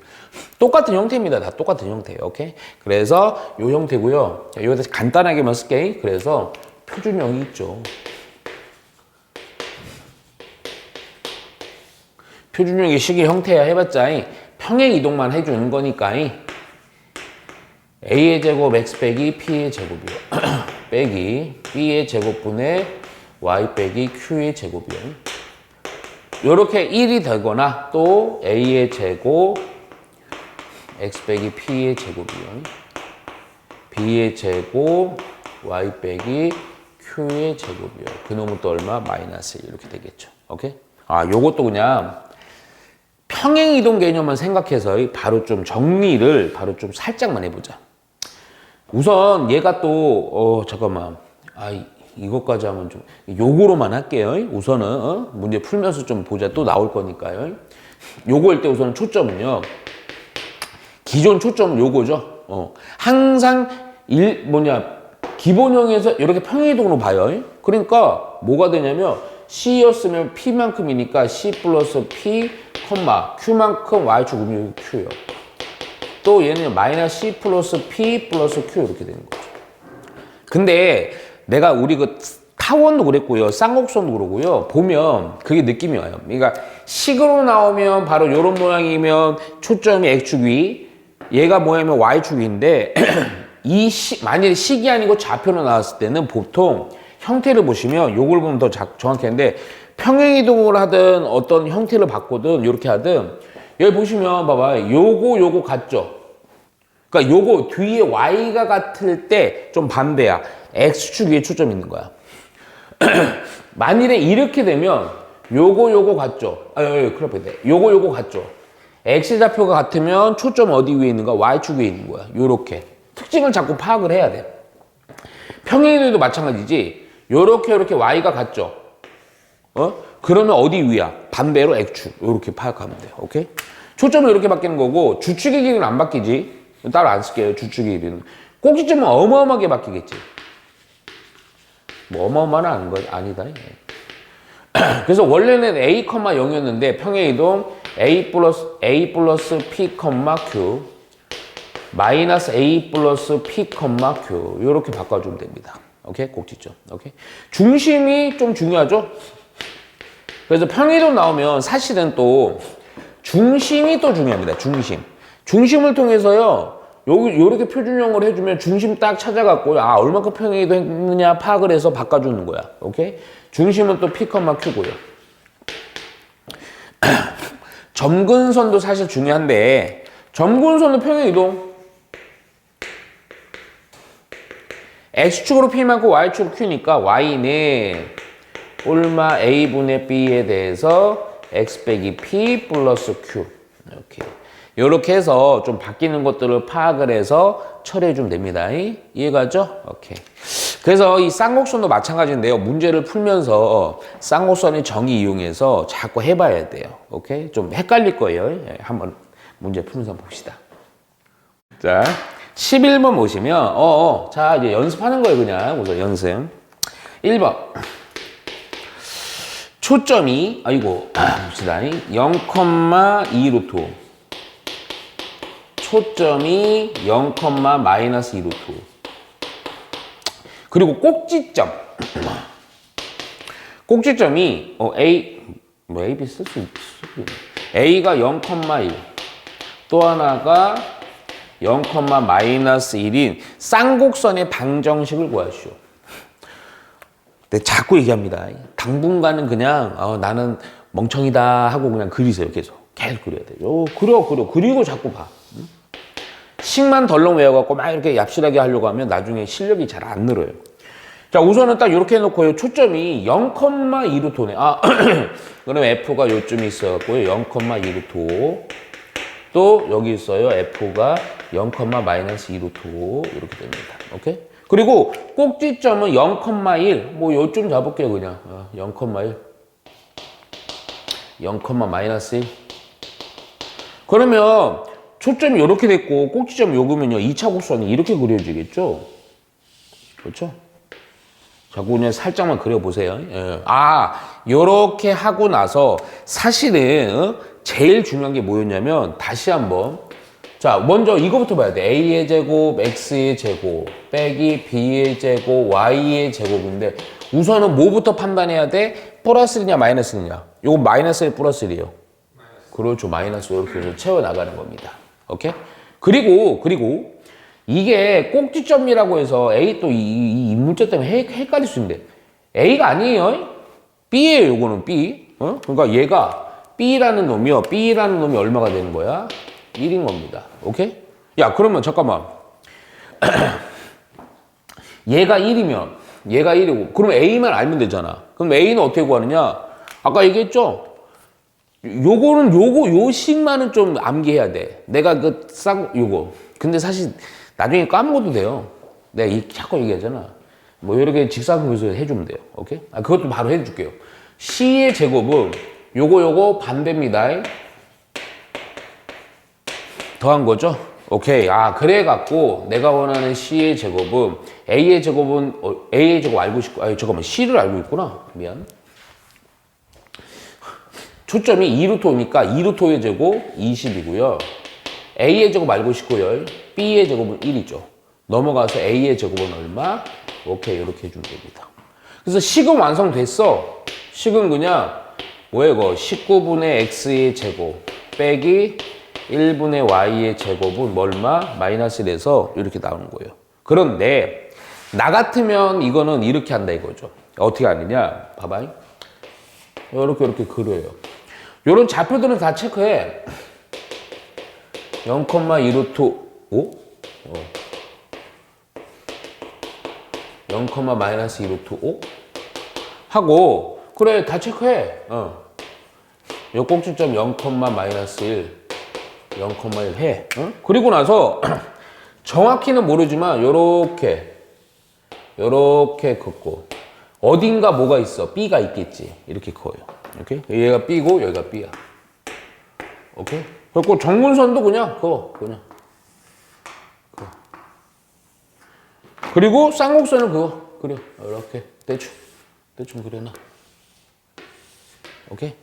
똑같은 형태입니다. 다 똑같은 형태예요. 오케이. 그래서 요 형태고요. 여기다 간단하게만 쓸게. 그래서 표준형이 있죠. 표준형이 식의 형태야 해봤자 평행 이동만 해주는 거니까 A의 제곱 X 빼기 P의 제곱이요. 빼기 B의 제곱분의 Y 빼기 Q의 제곱이요. 요렇게 1이 되거나 또 A의 제곱 X 빼기 P의 제곱이요. B의 제곱 Y 빼기 Q의 제곱이요. 그놈은 또 얼마? 마이너스 1 이렇게 되겠죠. 오케이? 요것도 그냥 평행이동 개념만 생각해서 바로 좀 정리를 바로 좀 살짝만 해보자. 우선 얘가 또 잠깐만 이것까지 하면 좀 요거로만 할게요. 우선은 문제 풀면서 좀 보자. 또 나올 거니까요. 요거 할 때 우선 초점은요. 기존 초점은 요거죠. 항상 기본형에서 이렇게 평행이동으로 봐요. 그러니까 뭐가 되냐면 C였으면 P만큼이니까 C 플러스 P, Q만큼 Y축 음유 Q요. 또 얘는 마이너스 C 플러스 P 플러스 Q 이렇게 되는 거죠. 근데 내가 우리 그 타원도 그랬고요. 쌍곡선도 그러고요. 보면 그게 느낌이 와요. 그러니까 식으로 나오면 바로 이런 모양이면 초점이 X축 위, 얘가 뭐냐면 Y축 위인데 만약에 식이 아니고 좌표로 나왔을 때는 보통 형태를 보시면 요걸 보면 더 정확한데 평행이동을 하든 어떤 형태를 바꾸든 이렇게 하든 여기 보시면 봐봐 요거 같죠? 그러니까 요거 뒤에 Y가 같을 때 좀 반대야. X축 위에 초점이 있는 거야. 만일에 이렇게 되면 요거 같죠? 그렇게 요거 같죠? X좌표가 같으면 초점 어디 위에 있는가? Y축 위에 있는 거야. 요렇게. 특징을 자꾸 파악을 해야 돼. 평행이동도 마찬가지지. 요렇게 Y가 같죠? 그러면 어디 위야? 반대로 X축. 요렇게 파악하면 돼요. 오케이? 초점은 이렇게 바뀌는 거고 주축의 길이는 안 바뀌지. 따로 안 쓸게요. 주축의 길이는. 꼭지점은 어마어마하게 바뀌겠지. 뭐 어마어마한 아니다. 그래서 원래는 A, 0이었는데 평행이동 A 플러스 P, Q 마이너스 A 플러스 P, Q 이렇게 바꿔주면 됩니다. 오케이? 꼭지점. 오케이? 중심이 좀 중요하죠? 그래서 평행이동 나오면 사실은 또 중심이 또 중요합니다. 중심을 통해서요. 요렇게 표준형을 해주면 중심 딱 찾아갖고 얼마큼 평행이동 했느냐 파악을 해서 바꿔주는 거야. 오케이? 중심은 또 P, Q고요. 점근선도 사실 중요한데 점근선도 평행이동 X축으로 P만큼 Y축으로 Q니까 Y는 얼마 A분의 B에 대해서 X 빼기 P 플러스 Q 이렇게. 이렇게 해서 좀 바뀌는 것들을 파악을 해서 처리해 주면 됩니다. 이해가죠? 오케이. 그래서 이 쌍곡선도 마찬가지인데요. 문제를 풀면서 쌍곡선의 정의 이용해서 자꾸 해봐야 돼요. 오케이? 좀 헷갈릴 거예요. 한번 문제 풀면서 한번 봅시다. 자, 11번 보시면, 자, 이제 연습하는 거예요, 그냥. 우선 연습. 1번. 초점이, 봅시다. 0,2 루트. 초점이 0,-2 루트. 그리고 꼭지점. 꼭지점이, A, A, B 쓸 수 있어. A가 0,1. 또 하나가 0,-1인 쌍곡선의 방정식을 구하시오. 근데 자꾸 얘기합니다. 당분간은 그냥 나는 멍청이다 하고 그냥 그리세요. 계속 그려야 돼요. 그리고 자꾸 봐. 식만 덜렁 외워갖고 막 이렇게 얍실하게 하려고 하면 나중에 실력이 잘 안 늘어요. 자, 우선은 딱 이렇게 해놓고요. 초점이 0,2 루트네. 그럼 F가 요쯤에 있어갖고요. 0,2 루트. 또 여기 있어요. F가 0,-2 루트. 이렇게 됩니다. 오케이? 그리고 꼭지점은 0,1. 뭐 요쯤 잡을게요, 그냥. 0,1. 0,-1. 그러면 초점이 이렇게 됐고 꼭지점이 요거면요. 2차 곡선이 이렇게 그려지겠죠? 그렇죠? 자꾸 그냥 살짝만 그려보세요. 요렇게 하고 나서 사실은 제일 중요한 게 뭐였냐면 다시 한번 자, 먼저 이거부터 봐야 돼. A의 제곱, X의 제곱, 빼기 B의 제곱, Y의 제곱인데 우선은 뭐부터 판단해야 돼? 플러스 1이냐 마이너스 1이냐? 요거 마이너스 1 플러스 1이에요. 그렇죠. 마이너스 이렇게 해서 채워나가는 겁니다. 오케이? 그리고 이게 꼭지점이라고 해서 A 또 이 인물자 때문에 헷갈릴 수 있는데 A가 아니에요. B예요. 요거는 B. 그러니까 얘가 B라는 놈이 얼마가 되는 거야? 1인 겁니다. 오케이? 야, 그러면 잠깐만. 얘가 1이면 얘가 1이고 그럼 A만 알면 되잖아. 그럼 A는 어떻게 구하느냐? 아까 얘기했죠? 요 식만은 좀 암기해야 돼. 내가 요거. 근데 사실 나중에 까먹어도 돼요. 내가 자꾸 얘기하잖아. 뭐 이렇게 직사각형에서 해주면 돼요. 오케이? 그것도 바로 해줄게요. C의 제곱은 요거 반대입니다. 더한 거죠? 오케이. 그래갖고 내가 원하는 C의 제곱은 A의 제곱 알고 싶고, 잠깐만. C를 알고 있구나. 미안. 초점이 2루토니까 2루토의 제곱 20이고요. A의 제곱 알고 싶고요. B의 제곱은 1이죠. 넘어가서 A의 제곱은 얼마? 오케이. 이렇게 해주면 됩니다. 그래서 식은 완성됐어. 식은 그냥 뭐야 이거 19분의 X의 제곱 빼기 1분의 Y의 제곱은 얼마? 마이너스 1에서 이렇게 나오는 거예요. 그런데 나 같으면 이거는 이렇게 한다 이거죠. 어떻게 하느냐? 봐봐. 이렇게 그려요. 요런 좌표들은 다 체크해. 0,2 루트 5? 0,-2 루트 5? 하고 그래 다 체크해. 요 꼭지점 0,-1 0,1 해. 그리고 나서 정확히는 모르지만 요렇게 긋고 어딘가 뭐가 있어. B가 있겠지. 이렇게 그어요. 오케이? 얘가 B고 여기가 B야. 오케이? 그리고 정문선도 그냥 그어. 그리고 쌍곡선을 그려. 이렇게 대충 그려놔. 오케이?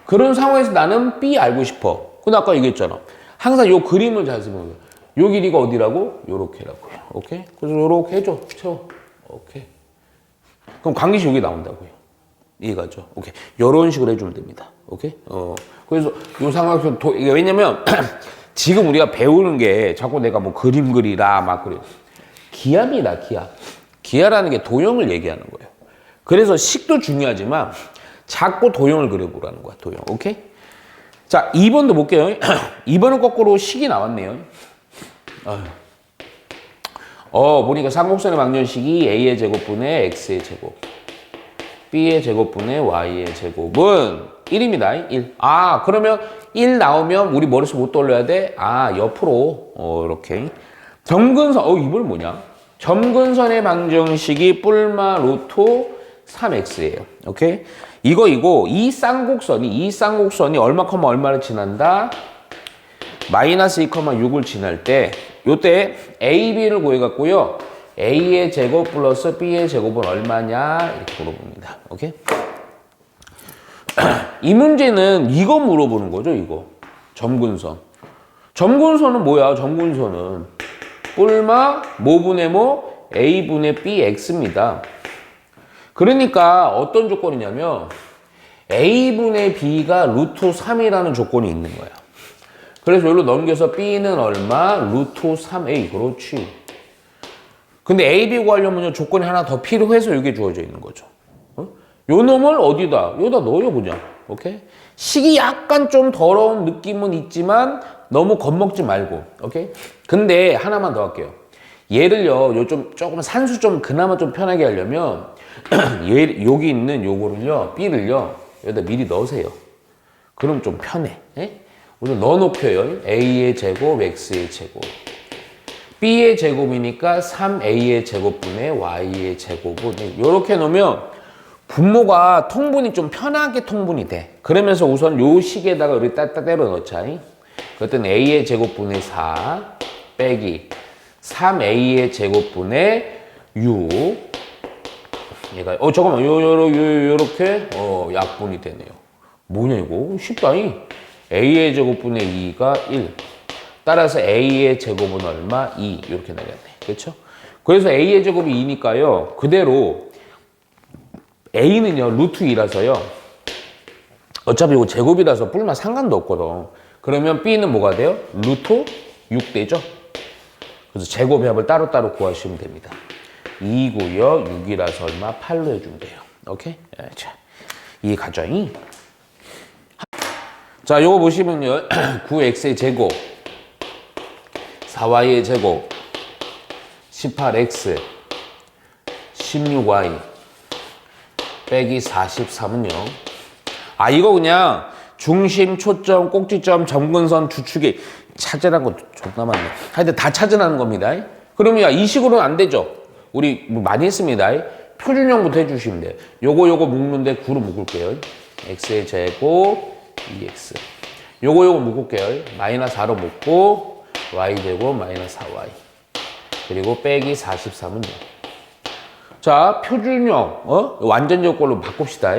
그런 상황에서 나는 B 알고 싶어. 근데 아까 얘기했잖아. 항상 요 그림을 잘 쓰면 요 길이가 어디라고? 요렇게라고요. 오케이? 그래서 요렇게 해줘. 채워. 오케이. 그럼 관계식 여기 나온다고요. 이해가죠? 오케이. 요런 식으로 해주면 됩니다. 오케이? 그래서 요 상황에서 왜냐면 지금 우리가 배우는 게 자꾸 내가 뭐 그림 그리라 막 그래. 기압이다, 기압. 기압이라는 게 도형을 얘기하는 거예요. 그래서 식도 중요하지만 자꾸 도형을 그려보라는 거야, 도형. 오케이? 자, 2번도 볼게요. 2번은 거꾸로 식이 나왔네요. 보니까 쌍곡선의 방정식이 A의 제곱분의 X의 제곱, B의 제곱분의 Y의 제곱은 1입니다. 1. 아, 그러면 1 나오면 우리 머릿속 못 돌려야 돼? 아, 옆으로. 이렇게. 점근선, 이번 뭐냐? 점근선의 방정식이 뿔마 루트 3x예요. 오케이? 이거, 이 쌍곡선이 얼마, 얼마를 지난다? 마이너스 2, 6을 지날 때, 요때 A, B를 구해갖고요. A의 제곱 플러스 B의 제곱은 얼마냐? 이렇게 물어봅니다. 오케이? 이 문제는 이거 물어보는 거죠, 이거. 점근선. 점근선은 뭐야, 점근선은? 뿔마, 뭐분의 뭐? A분의 BX입니다. 그러니까 어떤 조건이냐면, A분의 B가 루트 3이라는 조건이 있는 거야. 그래서 여기로 넘겨서 B는 얼마? 루트 3A. 그렇지. 근데 AB 구하려면 조건이 하나 더 필요해서 이게 주어져 있는 거죠. 요 놈을 어디다? 여기다 넣어요, 그냥. 오케이? 식이 약간 좀 더러운 느낌은 있지만 너무 겁먹지 말고. 오케이? 근데 하나만 더 할게요. 얘를요, 조금 산수 좀 그나마 좀 편하게 하려면 여기 있는 요거를요, B를요, 여기다 미리 넣으세요. 그럼 좀 편해. 예? 우선 넣어놓고요. A의 제곱, X의 제곱. B의 제곱이니까 3A의 제곱분의 Y의 제곱은 이렇게 놓으면 분모가 통분이 좀 편하게 통분이 돼. 그러면서 우선 요 식에다가 우리 따따 때려 넣자. 그랬더니 A의 제곱분의 4 빼기 3A의 제곱분의 6 얘가 잠깐만 요렇게 약분이 되네요. 뭐냐 이거? 쉽다. A의 제곱분의 2가 1. 따라서 A의 제곱은 얼마? 2. 이렇게 나겠네. 그렇죠? 그래서 A의 제곱이 2니까요. 그대로 A는요. 루트 2라서요. 어차피 이거 제곱이라서 뿔마 상관도 없거든. 그러면 B는 뭐가 돼요? 루트 6 되죠? 그래서 제곱합을 따로따로 구하시면 됩니다. 2고요. 6이라서 얼마? 8로 해주면 돼요. 오케이? 자, 이해 가죠? 자, 요거 보시면요. 9x의 제곱 4y의 제곱 18x 16y 빼기 43은요. 아, 이거 그냥 중심, 초점, 꼭지점, 점근선, 주축이 찾으라는 거 존나 많네. 하여튼 다 찾으라는 겁니다. 그러면 야, 이 식으로는 안 되죠. 우리 뭐 많이 했습니다. 표준형부터 해주시면 돼요. 요거 묶는데 9로 묶을게요. x의 제곱 2x. 요거 묶을게요. 마이너스 4로 묶고 y제곱 마이너스 4y. 그리고 빼기 43은요. 자, 표준형, 완전적 걸로 바꿉시다.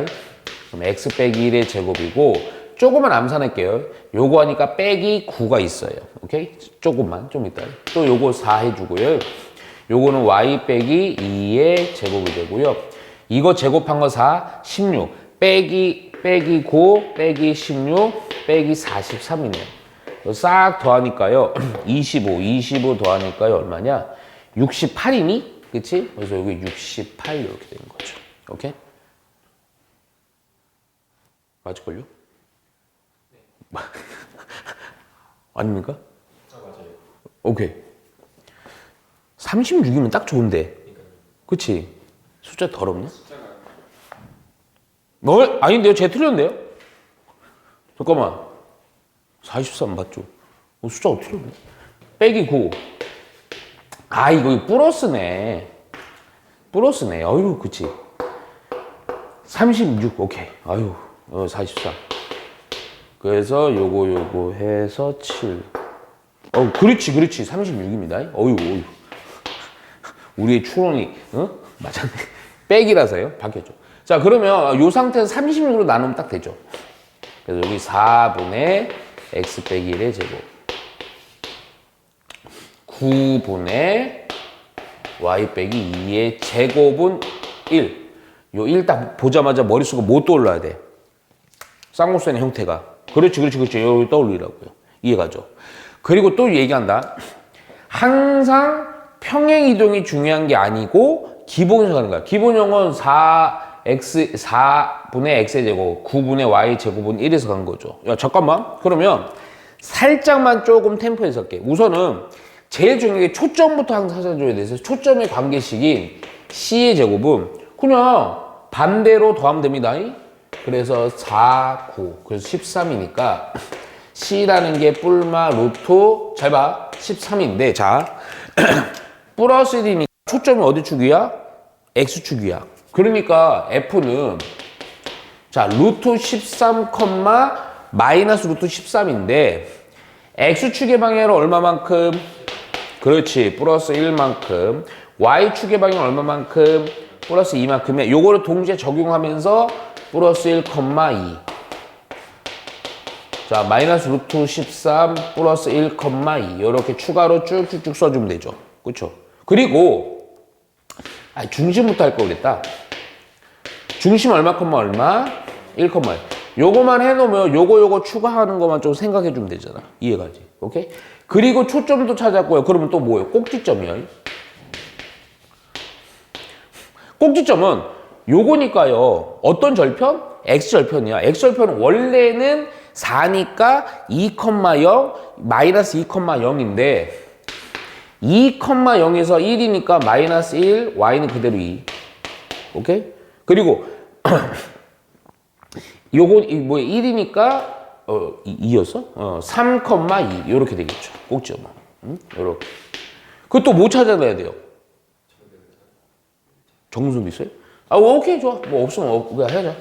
그럼 x 빼기 1의 제곱이고, 조금만 암산할게요. 요거 하니까 빼기 9가 있어요. 오케이? 조금만, 좀 이따. 또 요거 4 해주고요. 요거는 y 빼기 2의 제곱이 되고요. 이거 제곱한 거 4, 16. 빼기 9, 빼기 16, 빼기 43이네요. 싹 더하니까요. 25 더하니까요. 얼마냐? 68이니? 그치? 그래서 여기 68 이렇게 되는 거죠. 오케이? 맞을걸요? 네. 아닙니까? 아, 맞아요. 오케이. 36이면 딱 좋은데. 그치? 숫자 더럽냐? 숫자가 아닌데요? 제 틀렸는데요? 잠깐만. 43 맞죠? 숫자가 틀렸네. 빼기 9. 아, 이거 플러스네. 플러스네. 아유, 그치. 36, 오케이. 아유, 44. 그래서 요거 해서 7. 그렇지. 36입니다. 어휴. 우리의 추론이, 맞았네. 빼기라서요. 바뀌었죠. 자, 그러면 요 상태에서 36으로 나누면 딱 되죠. 그래서 여기 4분의 x 빼기 1의 제곱. 9분의 y 빼기 2의 제곱은 1. 요 1 딱 보자마자 머릿속에 못 떠올라야 돼. 쌍곡선의 형태가. 그렇지. 여기 떠올리라고요. 이해가죠? 그리고 또 얘기한다. 항상 평행 이동이 중요한 게 아니고 기본형 하는 거야. 기본형은 4분의 x의 제곱, 9분의 y 제곱은 1에서 간 거죠. 야, 잠깐만. 그러면 살짝만 조금 템포에서 할게. 우선은 제일 중요한 게 초점부터 항상 찾아줘야 돼서 초점의 관계식인 c의 제곱은 그냥 반대로 더하면 됩니다. 그래서 4, 9. 그래서 13이니까 C라는 게 뿔마 루트 잘 봐. 13인데 자 플러스 1이니까 초점이 어디 축이야? X축이야. 그러니까 F는 자 루트 13, 마이너스 루트 13인데 X축의 방향은 얼마만큼? 그렇지. 플러스 1만큼. Y축의 방향은 얼마만큼? 플러스 2만큼이야. 요거를 동시에 적용하면서 플러스 1, 2. 자, 마이너스 루트 13 플러스 1, 2. 이렇게 추가로 쭉쭉쭉 써주면 되죠. 그쵸? 그리고 중심부터 할 거 그랬다. 중심 얼마, 얼마? 1, 1. 요거만 해놓으면 요거 추가하는 것만 좀 생각해 주면 되잖아. 이해가지? 오케이? 그리고 초점도 찾았고요. 그러면 또 뭐예요? 꼭지점이요. 꼭지점은 요거니까요. 어떤 절편? X절편이야. X절편은 원래는 4니까 2,0 마이너스 2,0인데 2,0에서 1이니까 마이너스 1, Y는 그대로 2. 오케이? 그리고 요거 뭐 1이니까 2였어? 3,2 요렇게 되겠죠. 꼭지점. 요렇게. 그것도 뭐 찾아내야 돼요? 정근선 있어요? 오케이 좋아. 뭐 없으면 그냥 해자.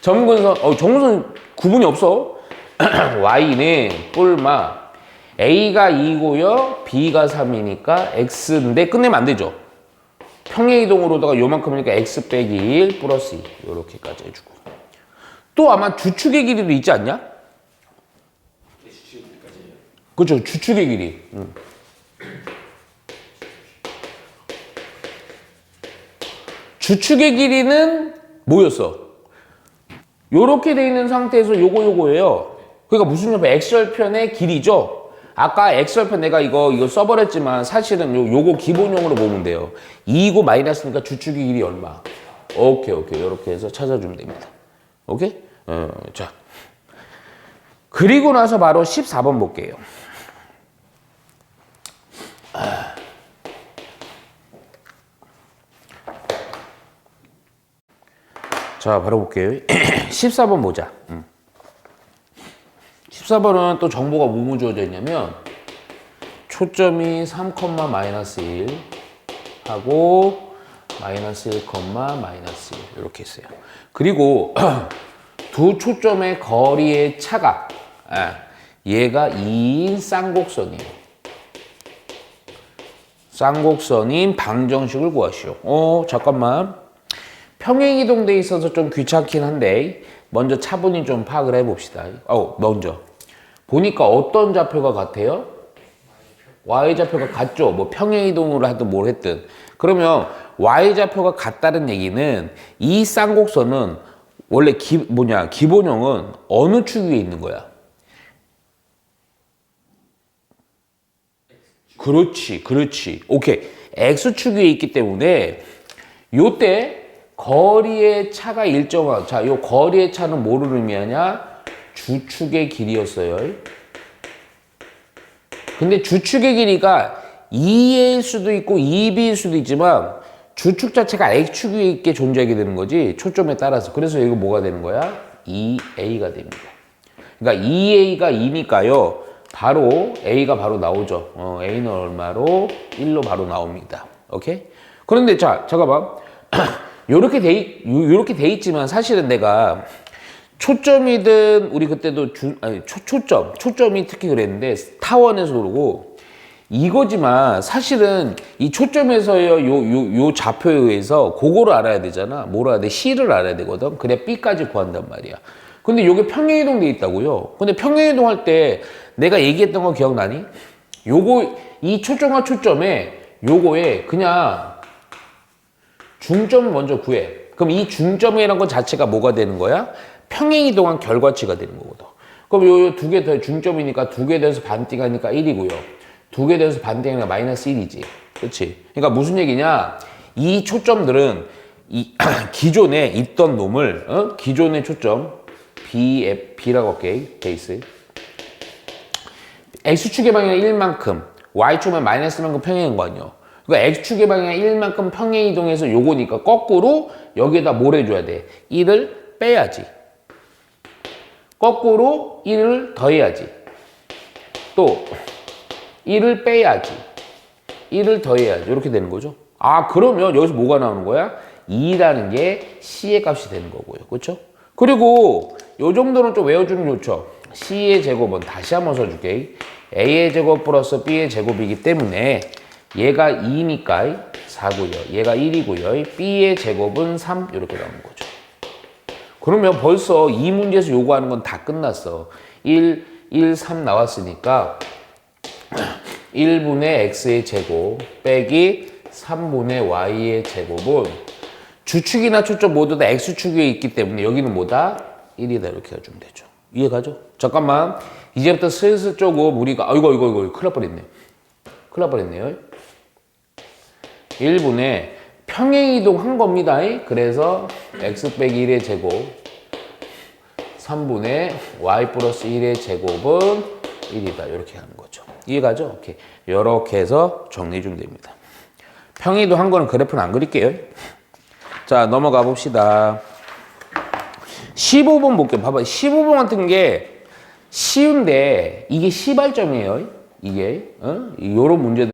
정근선 정근선 구분이 없어. Y는 뿔마 A가 2고요, B가 3이니까 X인데 끝내면 안 되죠. 평행이동으로다가 요만큼이니까 X 빼기 1 플러스 2 요렇게까지 해주고. 또 아마 주축의 길이도 있지 않냐? 그렇죠. 주축의 길이. 주축의 길이는 뭐였어? 요렇게 돼 있는 상태에서 요거예요. 그러니까 무슨 절편? X절편의 길이죠. 아까 X절편 내가 이거 써버렸지만 사실은 요거 기본용으로 보면 돼요. 2고 마이너스니까 주축의 길이 얼마? 오케이. 요렇게 해서 찾아주면 됩니다. 오케이? 자. 그리고 나서 바로 14번 볼게요. 자, 바로 볼게요. 14번 보자. 14번은 또 정보가 뭐뭐 주어져 있냐면 초점이 3, 마이너스 1 하고 마이너스 1, 마이너스 1 이렇게 있어요. 그리고 두 초점의 거리의 차가 얘가 2인 쌍곡선이에요. 쌍곡선인 방정식을 구하시오. 잠깐만. 평행이동돼 있어서 좀 귀찮긴 한데 먼저 차분히 좀 파악을 해봅시다. 먼저 보니까 어떤 좌표가 같아요? Y좌표가 같죠. 뭐 평행이동으로 하든 뭘 했든. 그러면 Y좌표가 같다는 얘기는 이 쌍곡선은 원래 기본형은 어느 축 위에 있는 거야? 그렇지. 오케이. X축 위에 있기 때문에 요때 거리의 차가 일정한, 자, 요 거리의 차는 뭐를 의미하냐? 주축의 길이였어요. 근데 주축의 길이가 2A일 수도 있고 2B일 수도 있지만 주축 자체가 X축 위에 있게 존재하게 되는 거지, 초점에 따라서. 그래서 이거 뭐가 되는 거야? 2A가 됩니다. 그러니까 2A가 2니까요. 바로 A가 바로 나오죠. A는 얼마로? 1로 바로 나옵니다. 오케이? 그런데 자, 잠깐만. 요렇게 돼 있지만 사실은 내가 초점이든 우리 그때도 초점이 특히 그랬는데 타원에서 그러고 이거지만 사실은 이 초점에서의 요 좌표에 의해서 그거를 알아야 되잖아. 뭘 알아야 돼? C를 알아야 되거든. 그래 B까지 구한단 말이야. 근데 요게 평행이동 돼 있다고요. 근데 평행이동 할 때 내가 얘기했던 거 기억나니? 이 초점과 초점에 요거에 그냥 중점을 먼저 구해. 그럼 이 중점이라는 것 자체가 뭐가 되는 거야? 평행이동한 결과치가 되는 거거든. 그럼 요 두 개 더 중점이니까 두 개 더해서 반띵하니까 1이고요. 두 개 더해서 반띵하니까 마이너스 1이지. 그렇지? 그러니까 무슨 얘기냐? 이 초점들은 이 기존에 있던 놈을 기존의 초점 B라고 할게. 베이스. X축의 방향은 1만큼, Y축은 마이너스만큼 평행한 거 아니야. 그러니까 X축의 방향이 1만큼 평행 이동해서 요거니까 거꾸로 여기에다 뭘 해줘야 돼? 1을 빼야지. 거꾸로 1을 더해야지. 또 1을 빼야지. 1을 더해야지. 이렇게 되는 거죠. 아, 그러면 여기서 뭐가 나오는 거야? 2라는 게 C의 값이 되는 거고요. 그렇죠? 그리고 요 정도는 좀 외워주면 좋죠. C의 제곱은 다시 한번 써줄게. A의 제곱 플러스 B의 제곱이기 때문에 얘가 2니까 4고요. 얘가 1이고요. B의 제곱은 3 이렇게 나오는 거죠. 그러면 벌써 이 문제에서 요구하는 건 다 끝났어. 1, 3 나왔으니까 1분의 x의 제곱 빼기 3분의 y의 제곱은 주축이나 초점 모두 다 x축에 있기 때문에 여기는 뭐다? 1이다 이렇게 해주면 되죠. 이해가죠? 잠깐만 이제부터 슬슬 조금 우리가 이거 큰일 날 뻔했네. 큰일 날 뻔했네요. 1분의 평행이동 한 겁니다. 그래서 x 빼기 1의 제곱 3분의 y 플러스 1의 제곱은 1이다 이렇게 하는 거죠. 이해가죠? 오케이. 이렇게 해서 정리해 주면 됩니다. 평행이동 한 거는 그래프는 안 그릴게요. 자, 넘어가 봅시다. 15번 볼게요. 봐봐. 15번 같은 게 쉬운데 이게 시발점이에요. 이게 요런 문제들.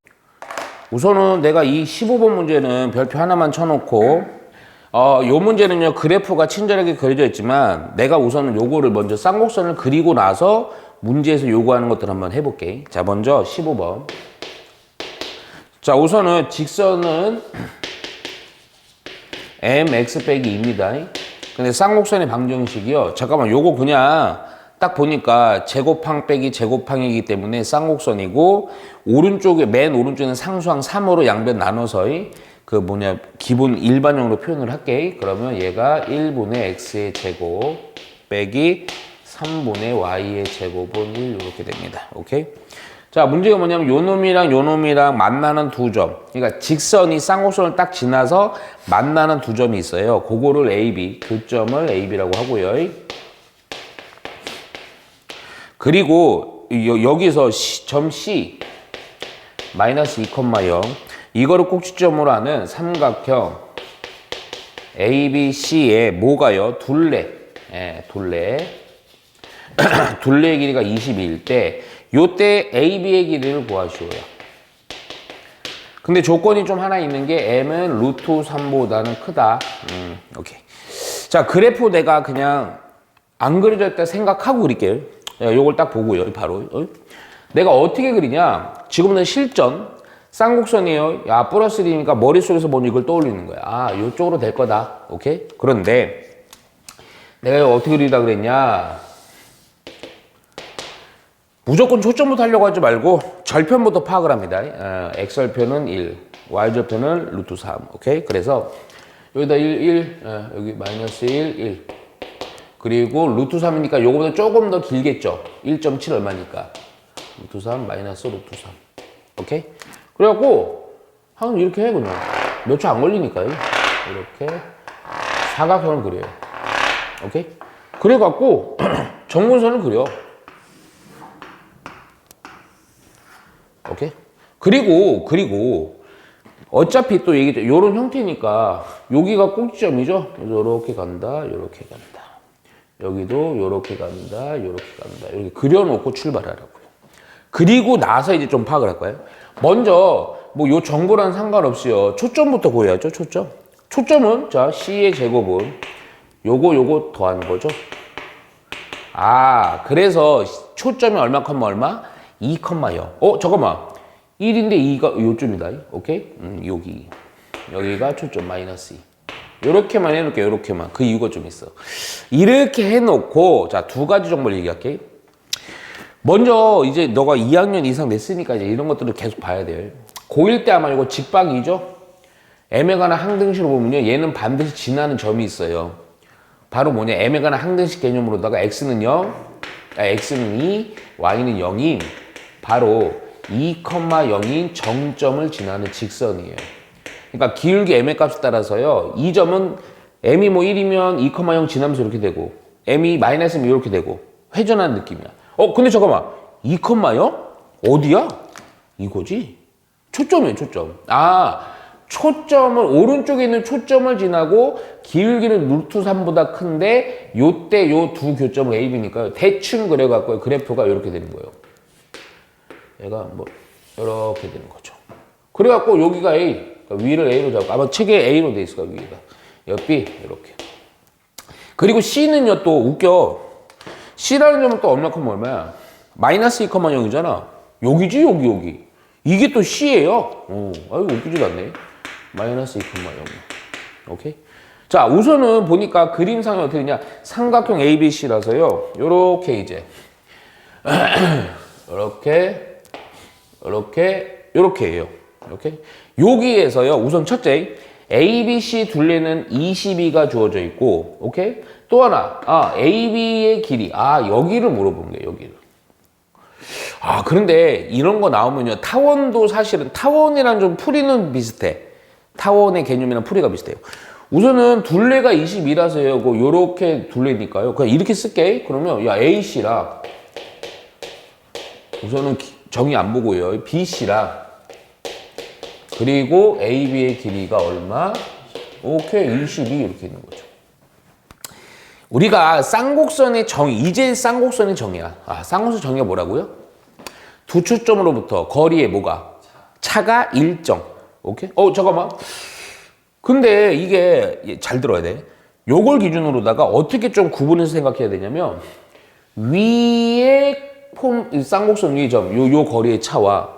우선은 내가 이 15번 문제는 별표 하나만 쳐놓고 요 문제는요 그래프가 친절하게 그려져 있지만 내가 우선은 요거를 먼저 쌍곡선을 그리고 나서 문제에서 요구하는 것들 한번 해볼게. 자, 먼저 15번. 자, 우선은 직선은 mx 빼기 2입니다. 근데 쌍곡선의 방정식이요. 잠깐만, 요거 그냥 딱 보니까 제곱항 빼기 제곱항이기 때문에 쌍곡선이고, 오른쪽에, 맨 오른쪽에는 상수항 3으로 양변 나눠서 기본 일반형으로 표현을 할게. 그러면 얘가 1분의 x의 제곱 빼기 3분의 y의 제곱은 1 이렇게 됩니다. 오케이? 자, 문제가 뭐냐면 요 놈이랑 만나는 두 점. 그러니까 직선이 쌍곡선을 딱 지나서 만나는 두 점이 있어요. 그거를 AB, 교점을 AB라고 하고요. 그리고 여기서 점 C 마이너스 2,0 이거를 꼭지점으로 하는 삼각형 ABC의 뭐가요? 둘레. 예, 둘레. 둘레의 길이가 22일 때 요때 AB의 길이를 구하시오요. 근데 조건이 좀 하나 있는 게 M은 루트 3보다는 크다. 오케이. 자, 그래프 내가 그냥 안 그려졌다 생각하고 그릴게요. 요걸 딱 보고요. 바로. 내가 어떻게 그리냐? 지금은 실전. 쌍곡선이에요. 야, 플러스 1이니까 머릿속에서 먼저 이걸 떠올리는 거야. 아, 요쪽으로 될 거다. 오케이? 그런데 내가 이거 어떻게 그리다 그랬냐? 무조건 초점부터 하려고 하지 말고 절편부터 파악을 합니다. x절편은 1, y절편은 루트 3. 오케이? 그래서 여기다 1, 여기 마이너스 1, 1. 그리고 루트 3이니까 요거보다 조금 더 길겠죠? 1.7 얼마니까? 루트 3 마이너스 루트 3. 오케이? 그래갖고 한 이렇게 해 그냥. 몇 초 안 걸리니까요. 이렇게 사각형을 그려요. 오케이? 그래갖고 정근선을 그려. 오케이? 그리고 어차피 또 얘기죠. 요런 형태니까 여기가 꼭지점이죠. 그래서 요렇게 간다. 요렇게 간다. 여기도 요렇게 간다. 요렇게 간다. 이렇게 그려놓고 출발하라고요. 그리고 나서 이제 좀 파악을 할 거예요. 먼저 뭐 요 정보랑 상관없이요. 초점부터 구해야죠. 초점. 초점은 자 C의 제곱은 요거 더하는 거죠. 아, 그래서 초점이 얼마, 2, 0. 잠깐만. 1인데 2가 요쯤이다. 오케이? 여기가 초점 마이너스 2. 요렇게만 해놓을게요. 요렇게만. 그 이유가 좀 있어. 이렇게 해놓고, 자, 두 가지 정보를 얘기할게. 먼저, 이제 너가 2학년 이상 됐으니까 이제 이런 것들을 계속 봐야 돼요. 고1 때 아마 이거 직박이죠? M에 관한 항등식으로 보면요. 얘는 반드시 지나는 점이 있어요. 바로 뭐냐. M에 관한 항등식 개념으로다가 X는 0, X는 2, Y는 0인 바로 2, 0인 정점을 지나는 직선이에요. 그러니까 기울기 M의 값에 따라서요. 이 점은 M이 뭐 1이면 2, 0 지나면서 이렇게 되고 M이 마이너스면 이렇게 되고 회전하는 느낌이야. 근데 잠깐만. 2, 0? 어디야? 이거지? 초점이에요, 초점. 아, 초점을 오른쪽에 있는 초점을 지나고 기울기는 루트 3보다 큰데 요때 요 두 교점을 A, B니까요. 대충 그래갖고 그래프가 이렇게 되는 거예요. 얘가 뭐 이렇게 되는 거죠. 그래갖고 여기가 A, 그러니까 위를 A로 잡고 아마 책에 A로 돼 있을 거야 위가. 여기 B 이렇게. 그리고 C는요 또 웃겨. C라는 점은 또 얼마큼 얼마야? 마이너스 2,0이잖아. 여기지 여기. 이게 또 C예요. 아이고 웃기지도 않네. 마이너스 2,0. 오케이. 자 우선은 보니까 그림상이 어떻게 되냐. 삼각형 ABC라서요. 요렇게 이제 요렇게예요. 이렇게. 여기에서요. 우선 첫째 ABC 둘레는 22가 주어져 있고, 오케이? 또 하나, AB의 길이, 여기를 물어보는 거예요, 여기를. 그런데 이런 거 나오면요, 타원도 사실은, 타원이랑 좀 풀이는 비슷해. 타원의 개념이랑 풀이가 비슷해요. 우선은 둘레가 22라서요, 요렇게 둘레니까요. 그냥 이렇게 쓸게. 그러면, 야, AC랑, 우선은 정의 안 보고요, BC랑, 그리고 AB의 길이가 얼마? 오케이, 22 이렇게 있는 거죠. 우리가 쌍곡선의 정의, 이제 쌍곡선의 정의야. 쌍곡선 정의가 뭐라고요? 두 초점으로부터 거리에 뭐가? 차가 일정. 오케이? 잠깐만. 근데 이게 잘 들어야 돼. 요걸 기준으로다가 어떻게 좀 구분해서 생각해야 되냐면 위에 쌍곡선 위의 점, 요 거리의 차와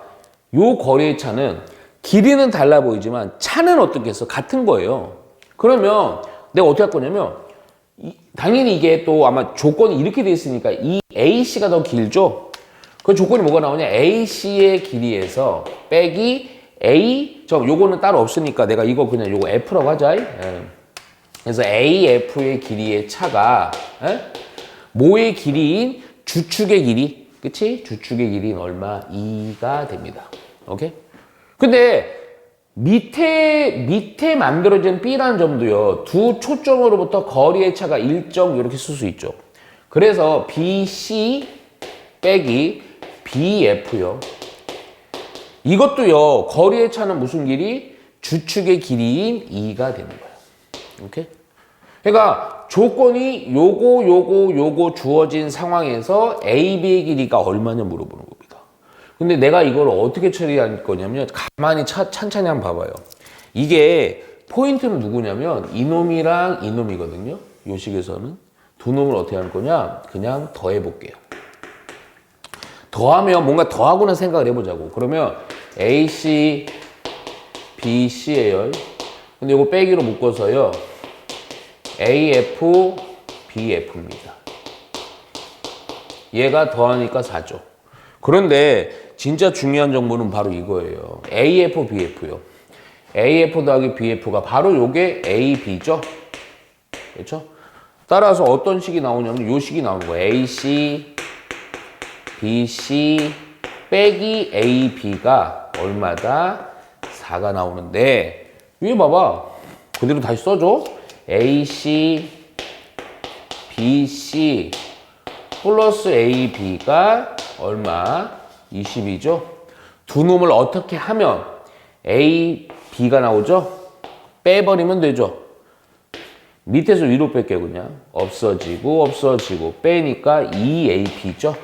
요 거리의 차는 길이는 달라 보이지만 차는 어떻게 해서 같은 거예요. 그러면 내가 어떻게 할 거냐면 당연히 이게 또 아마 조건이 이렇게 돼 있으니까 이 AC가 더 길죠. 그 조건이 뭐가 나오냐. AC의 길이에서 빼기 A 요거는 따로 없으니까 내가 이거 그냥 요거 F라고 하자. 그래서 AF의 길이의 차가 뭐의 길이인 주축의 길이, 그치? 주축의 길이는 얼마? 2가 됩니다. 오케이? 근데 밑에 만들어진 B라는 점도요, 두 초점으로부터 거리의 차가 일정 이렇게 쓸 수 있죠. 그래서 BC 빼기 BF요. 이것도요, 거리의 차는 무슨 길이? 주축의 길이인 2가 되는 거예요. 오케이? 그러니까 조건이 요거 주어진 상황에서 AB의 길이가 얼마냐 물어보는 겁니다. 근데 내가 이걸 어떻게 처리할 거냐면 가만히 찬찬히 한번 봐봐요. 이게 포인트는 누구냐면 이놈이랑 이놈이거든요. 요 식에서는 두 놈을 어떻게 할 거냐? 그냥 더해 볼게요. 더하면 뭔가 더하고는 생각을 해보자고. 그러면 AC, BC예요. 근데 이거 빼기로 묶어서요. AF, BF입니다. 얘가 더하니까 4죠. 그런데 진짜 중요한 정보는 바로 이거예요. AF, BF요. AF 더하기 BF가 바로 요게 AB죠. 그렇죠? 따라서 어떤 식이 나오냐면 요 식이 나오는 거예요. AC, BC 빼기 AB가 얼마다? 4가 나오는데 위에 봐봐. 그대로 다시 써줘. AC, BC 플러스 AB가 얼마? 20이죠. 두 놈을 어떻게 하면 A, B가 나오죠? 빼버리면 되죠. 밑에서 위로 뺄게요. 그냥 없어지고 빼니까 2AB죠.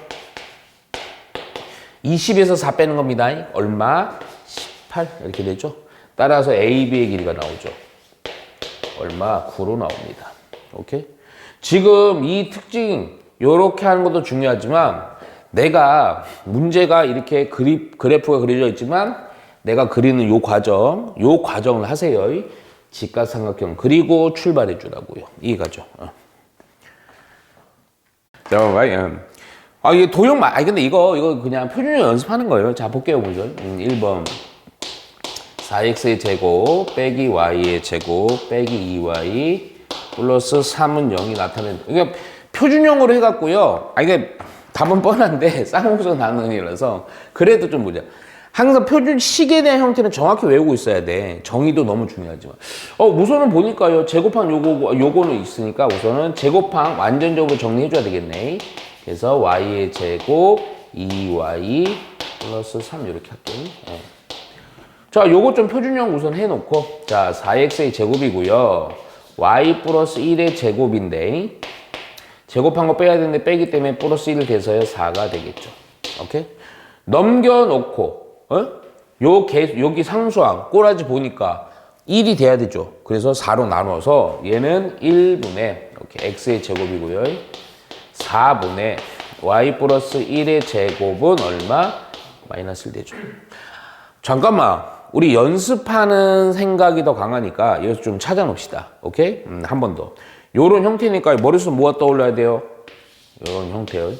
20에서 4 빼는 겁니다. 얼마? 18 이렇게 되죠. 따라서 AB의 길이가 나오죠. 얼마? 9로 나옵니다. 오케이? 지금 이 특징 요렇게 하는 것도 중요하지만 내가 문제가 이렇게 그래프가 그려져 있지만 내가 그리는 요 과정을 하세요. 직각삼각형 그리고 출발해 주라고요. 이해가죠? 이게 근데 이거 그냥 표준형 연습하는 거예요. 자, 볼게요, 먼저. 1번. 4x의 제곱 빼기 y의 제곱 빼기 2y 플러스 3은 0이 나타낸다. 이게 표준형으로 해갖고요. 이게 답은 뻔한데 쌍곡선 단원이라서 그래도 좀 보자. 항상 표준식에 대한 형태는 정확히 외우고 있어야 돼. 정의도 너무 중요하지만. 우선은 보니까요. 제곱항 요거는 있으니까 우선은 제곱항 완전적으로 정리해줘야 되겠네. 그래서 y의 제곱 2y 플러스 3 이렇게 할게요. 자, 요거 좀 표준형 우선 해놓고, 자, 4x의 제곱이고요. y 플러스 1의 제곱인데, 제곱한 거 빼야 되는데 빼기 때문에 플러스 1 돼서요 4가 되겠죠. 오케이? 넘겨놓고, 여기 상수항, 꼬라지 보니까 1이 돼야 되죠. 그래서 4로 나눠서 얘는 1분의, 이렇게 x의 제곱이고요. 4분의 y 플러스 1의 제곱은 얼마? 마이너스 1 되죠. 잠깐만. 우리 연습하는 생각이 더 강하니까 여기서 좀 찾아놓읍시다. 오케이? 한 번 더. 요런 형태니까 머릿속 뭐가 떠올라야 돼요? 요런 형태요.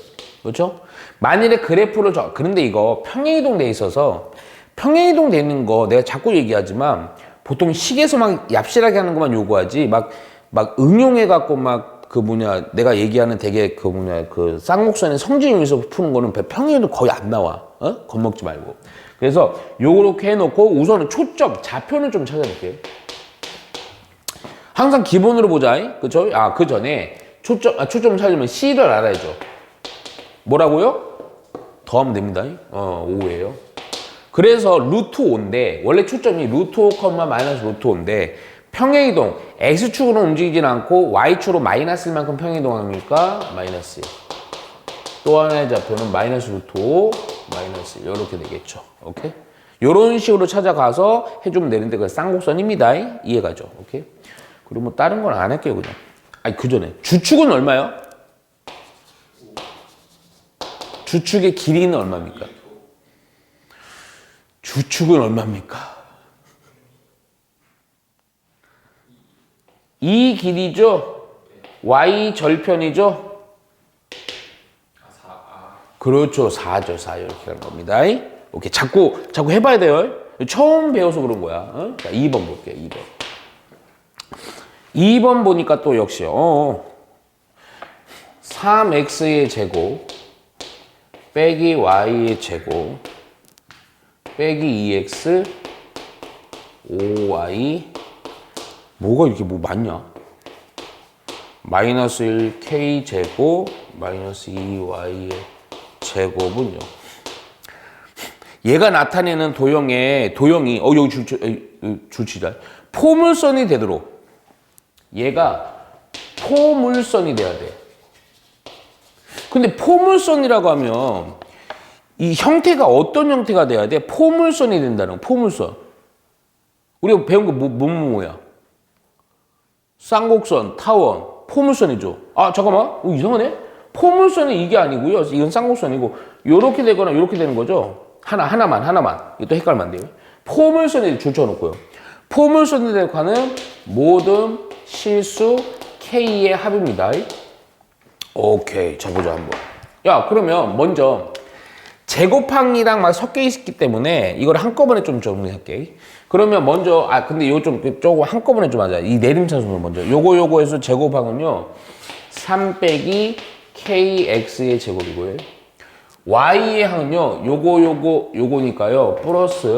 그렇죠? 만일에 그래프를 그런데 이거 평행이동 돼 있어서 평행이동 되는 거 내가 자꾸 얘기하지만 보통 식에서 막 얍실하게 하는 것만 요구하지 막 응용해 갖고 막 내가 얘기하는 되게 그 쌍곡선의 성질용에서 푸는 거는 평행이동 거의 안 나와. 겁먹지 말고. 그래서 요렇게 해놓고 우선은 초점, 좌표는 좀 찾아볼게요. 항상 기본으로 보자. 그쵸? 그 전에 초점 찾으면 C를 알아야죠. 뭐라고요? 더하면 됩니다. 5예요. 그래서 루트 5인데, 원래 초점이 루트 5, 마이너스 루트 5인데, 평행이동, X축으로 움직이진 않고 Y축으로 마이너스일 만큼 평행이동하니까 마이너스 1. 또 하나의 좌표는 마이너스 루트 5, 마이너스 1. 이렇게 되겠죠. 오케이? 요런 식으로 찾아가서 해주면 되는데, 그게 쌍곡선입니다. 이해가죠? 오케이? 그리고 뭐 다른 건 안 할게요, 그냥. 그 전에. 주축은 얼마요? 주축의 길이는 얼마입니까? 주축은 얼마입니까? 이 길이죠? y 절편이죠? 그렇죠. 4죠. 4 이렇게 하는 겁니다. 오케이. 자꾸 해봐야 돼요. 처음 배워서 그런 거야. 자, 2번 볼게요. 2번. 2번 보니까 또 역시 3x의 제곱 빼기 y의 제곱 빼기 2x 5y 뭐가 이렇게 뭐 많냐? 마이너스 1 k 제곱 마이너스 2y의 제곱은요. 얘가 나타내는 도형이 여기 줄치자 포물선이 되도록 얘가 포물선이 돼야 돼. 근데 포물선이라고 하면 이 형태가 어떤 형태가 돼야 돼? 포물선이 된다는 거, 포물선. 우리가 배운 거 뭐야? 쌍곡선, 타원, 포물선이죠. 잠깐만. 이상하네? 포물선이 이게 아니고요. 이건 쌍곡선이고 요렇게 되거나 요렇게 되는 거죠. 하나만. 이것도 헷갈리면 안 돼요. 포물선에 줄쳐놓고요. 포물선에 대한 모든 실수 K의 합입니다. 오케이. 자, 보자, 한번. 그러면 먼저 제곱항이랑 막 섞여 있기 때문에 이걸 한꺼번에 좀 정리할게. 그러면 먼저, 근데 이거 조금 한꺼번에 좀 하자. 이 내림차순으로 먼저. 요거에서 제곱항은요, 3 빼기 KX의 제곱이고요. Y의 항은요, 요거니까요, 플러스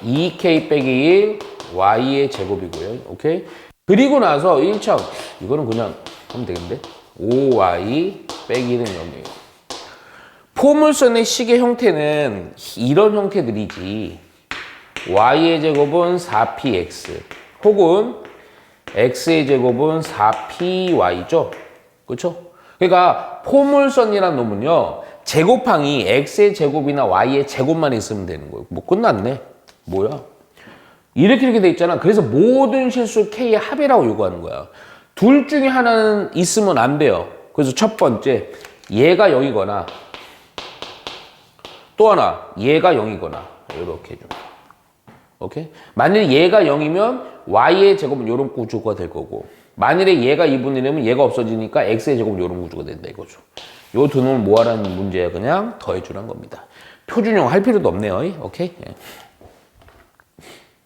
2K 빼기 1 Y의 제곱이고요. 오케이? 그리고 나서 1차, 이거는 그냥 하면 되겠는데? 5Y 빼기 1은 0이에요. 포물선의 식의 형태는 이런 형태들이지. Y의 제곱은 4PX 혹은 X의 제곱은 4PY죠. 그렇죠? 그러니까 포물선이라는 놈은요. 제곱항이 X의 제곱이나 Y의 제곱만 있으면 되는 거예요. 뭐 끝났네. 뭐야? 이렇게 돼 있잖아. 그래서 모든 실수 K의 합이라고 요구하는 거야. 둘 중에 하나는 있으면 안 돼요. 그래서 첫 번째, 얘가 0이거나 또 하나, 얘가 0이거나 이렇게 좀. 오케이? 만일 얘가 0이면 Y의 제곱은 이런 구조가 될 거고 만일에 얘가 2분의 1이면 얘가 없어지니까 X의 제곱은 이런 구조가 된다 이거죠. 요 두 놈을 뭐하라는 문제야. 그냥 더해주라는 겁니다. 표준형 할 필요도 없네요. 오케이? 예.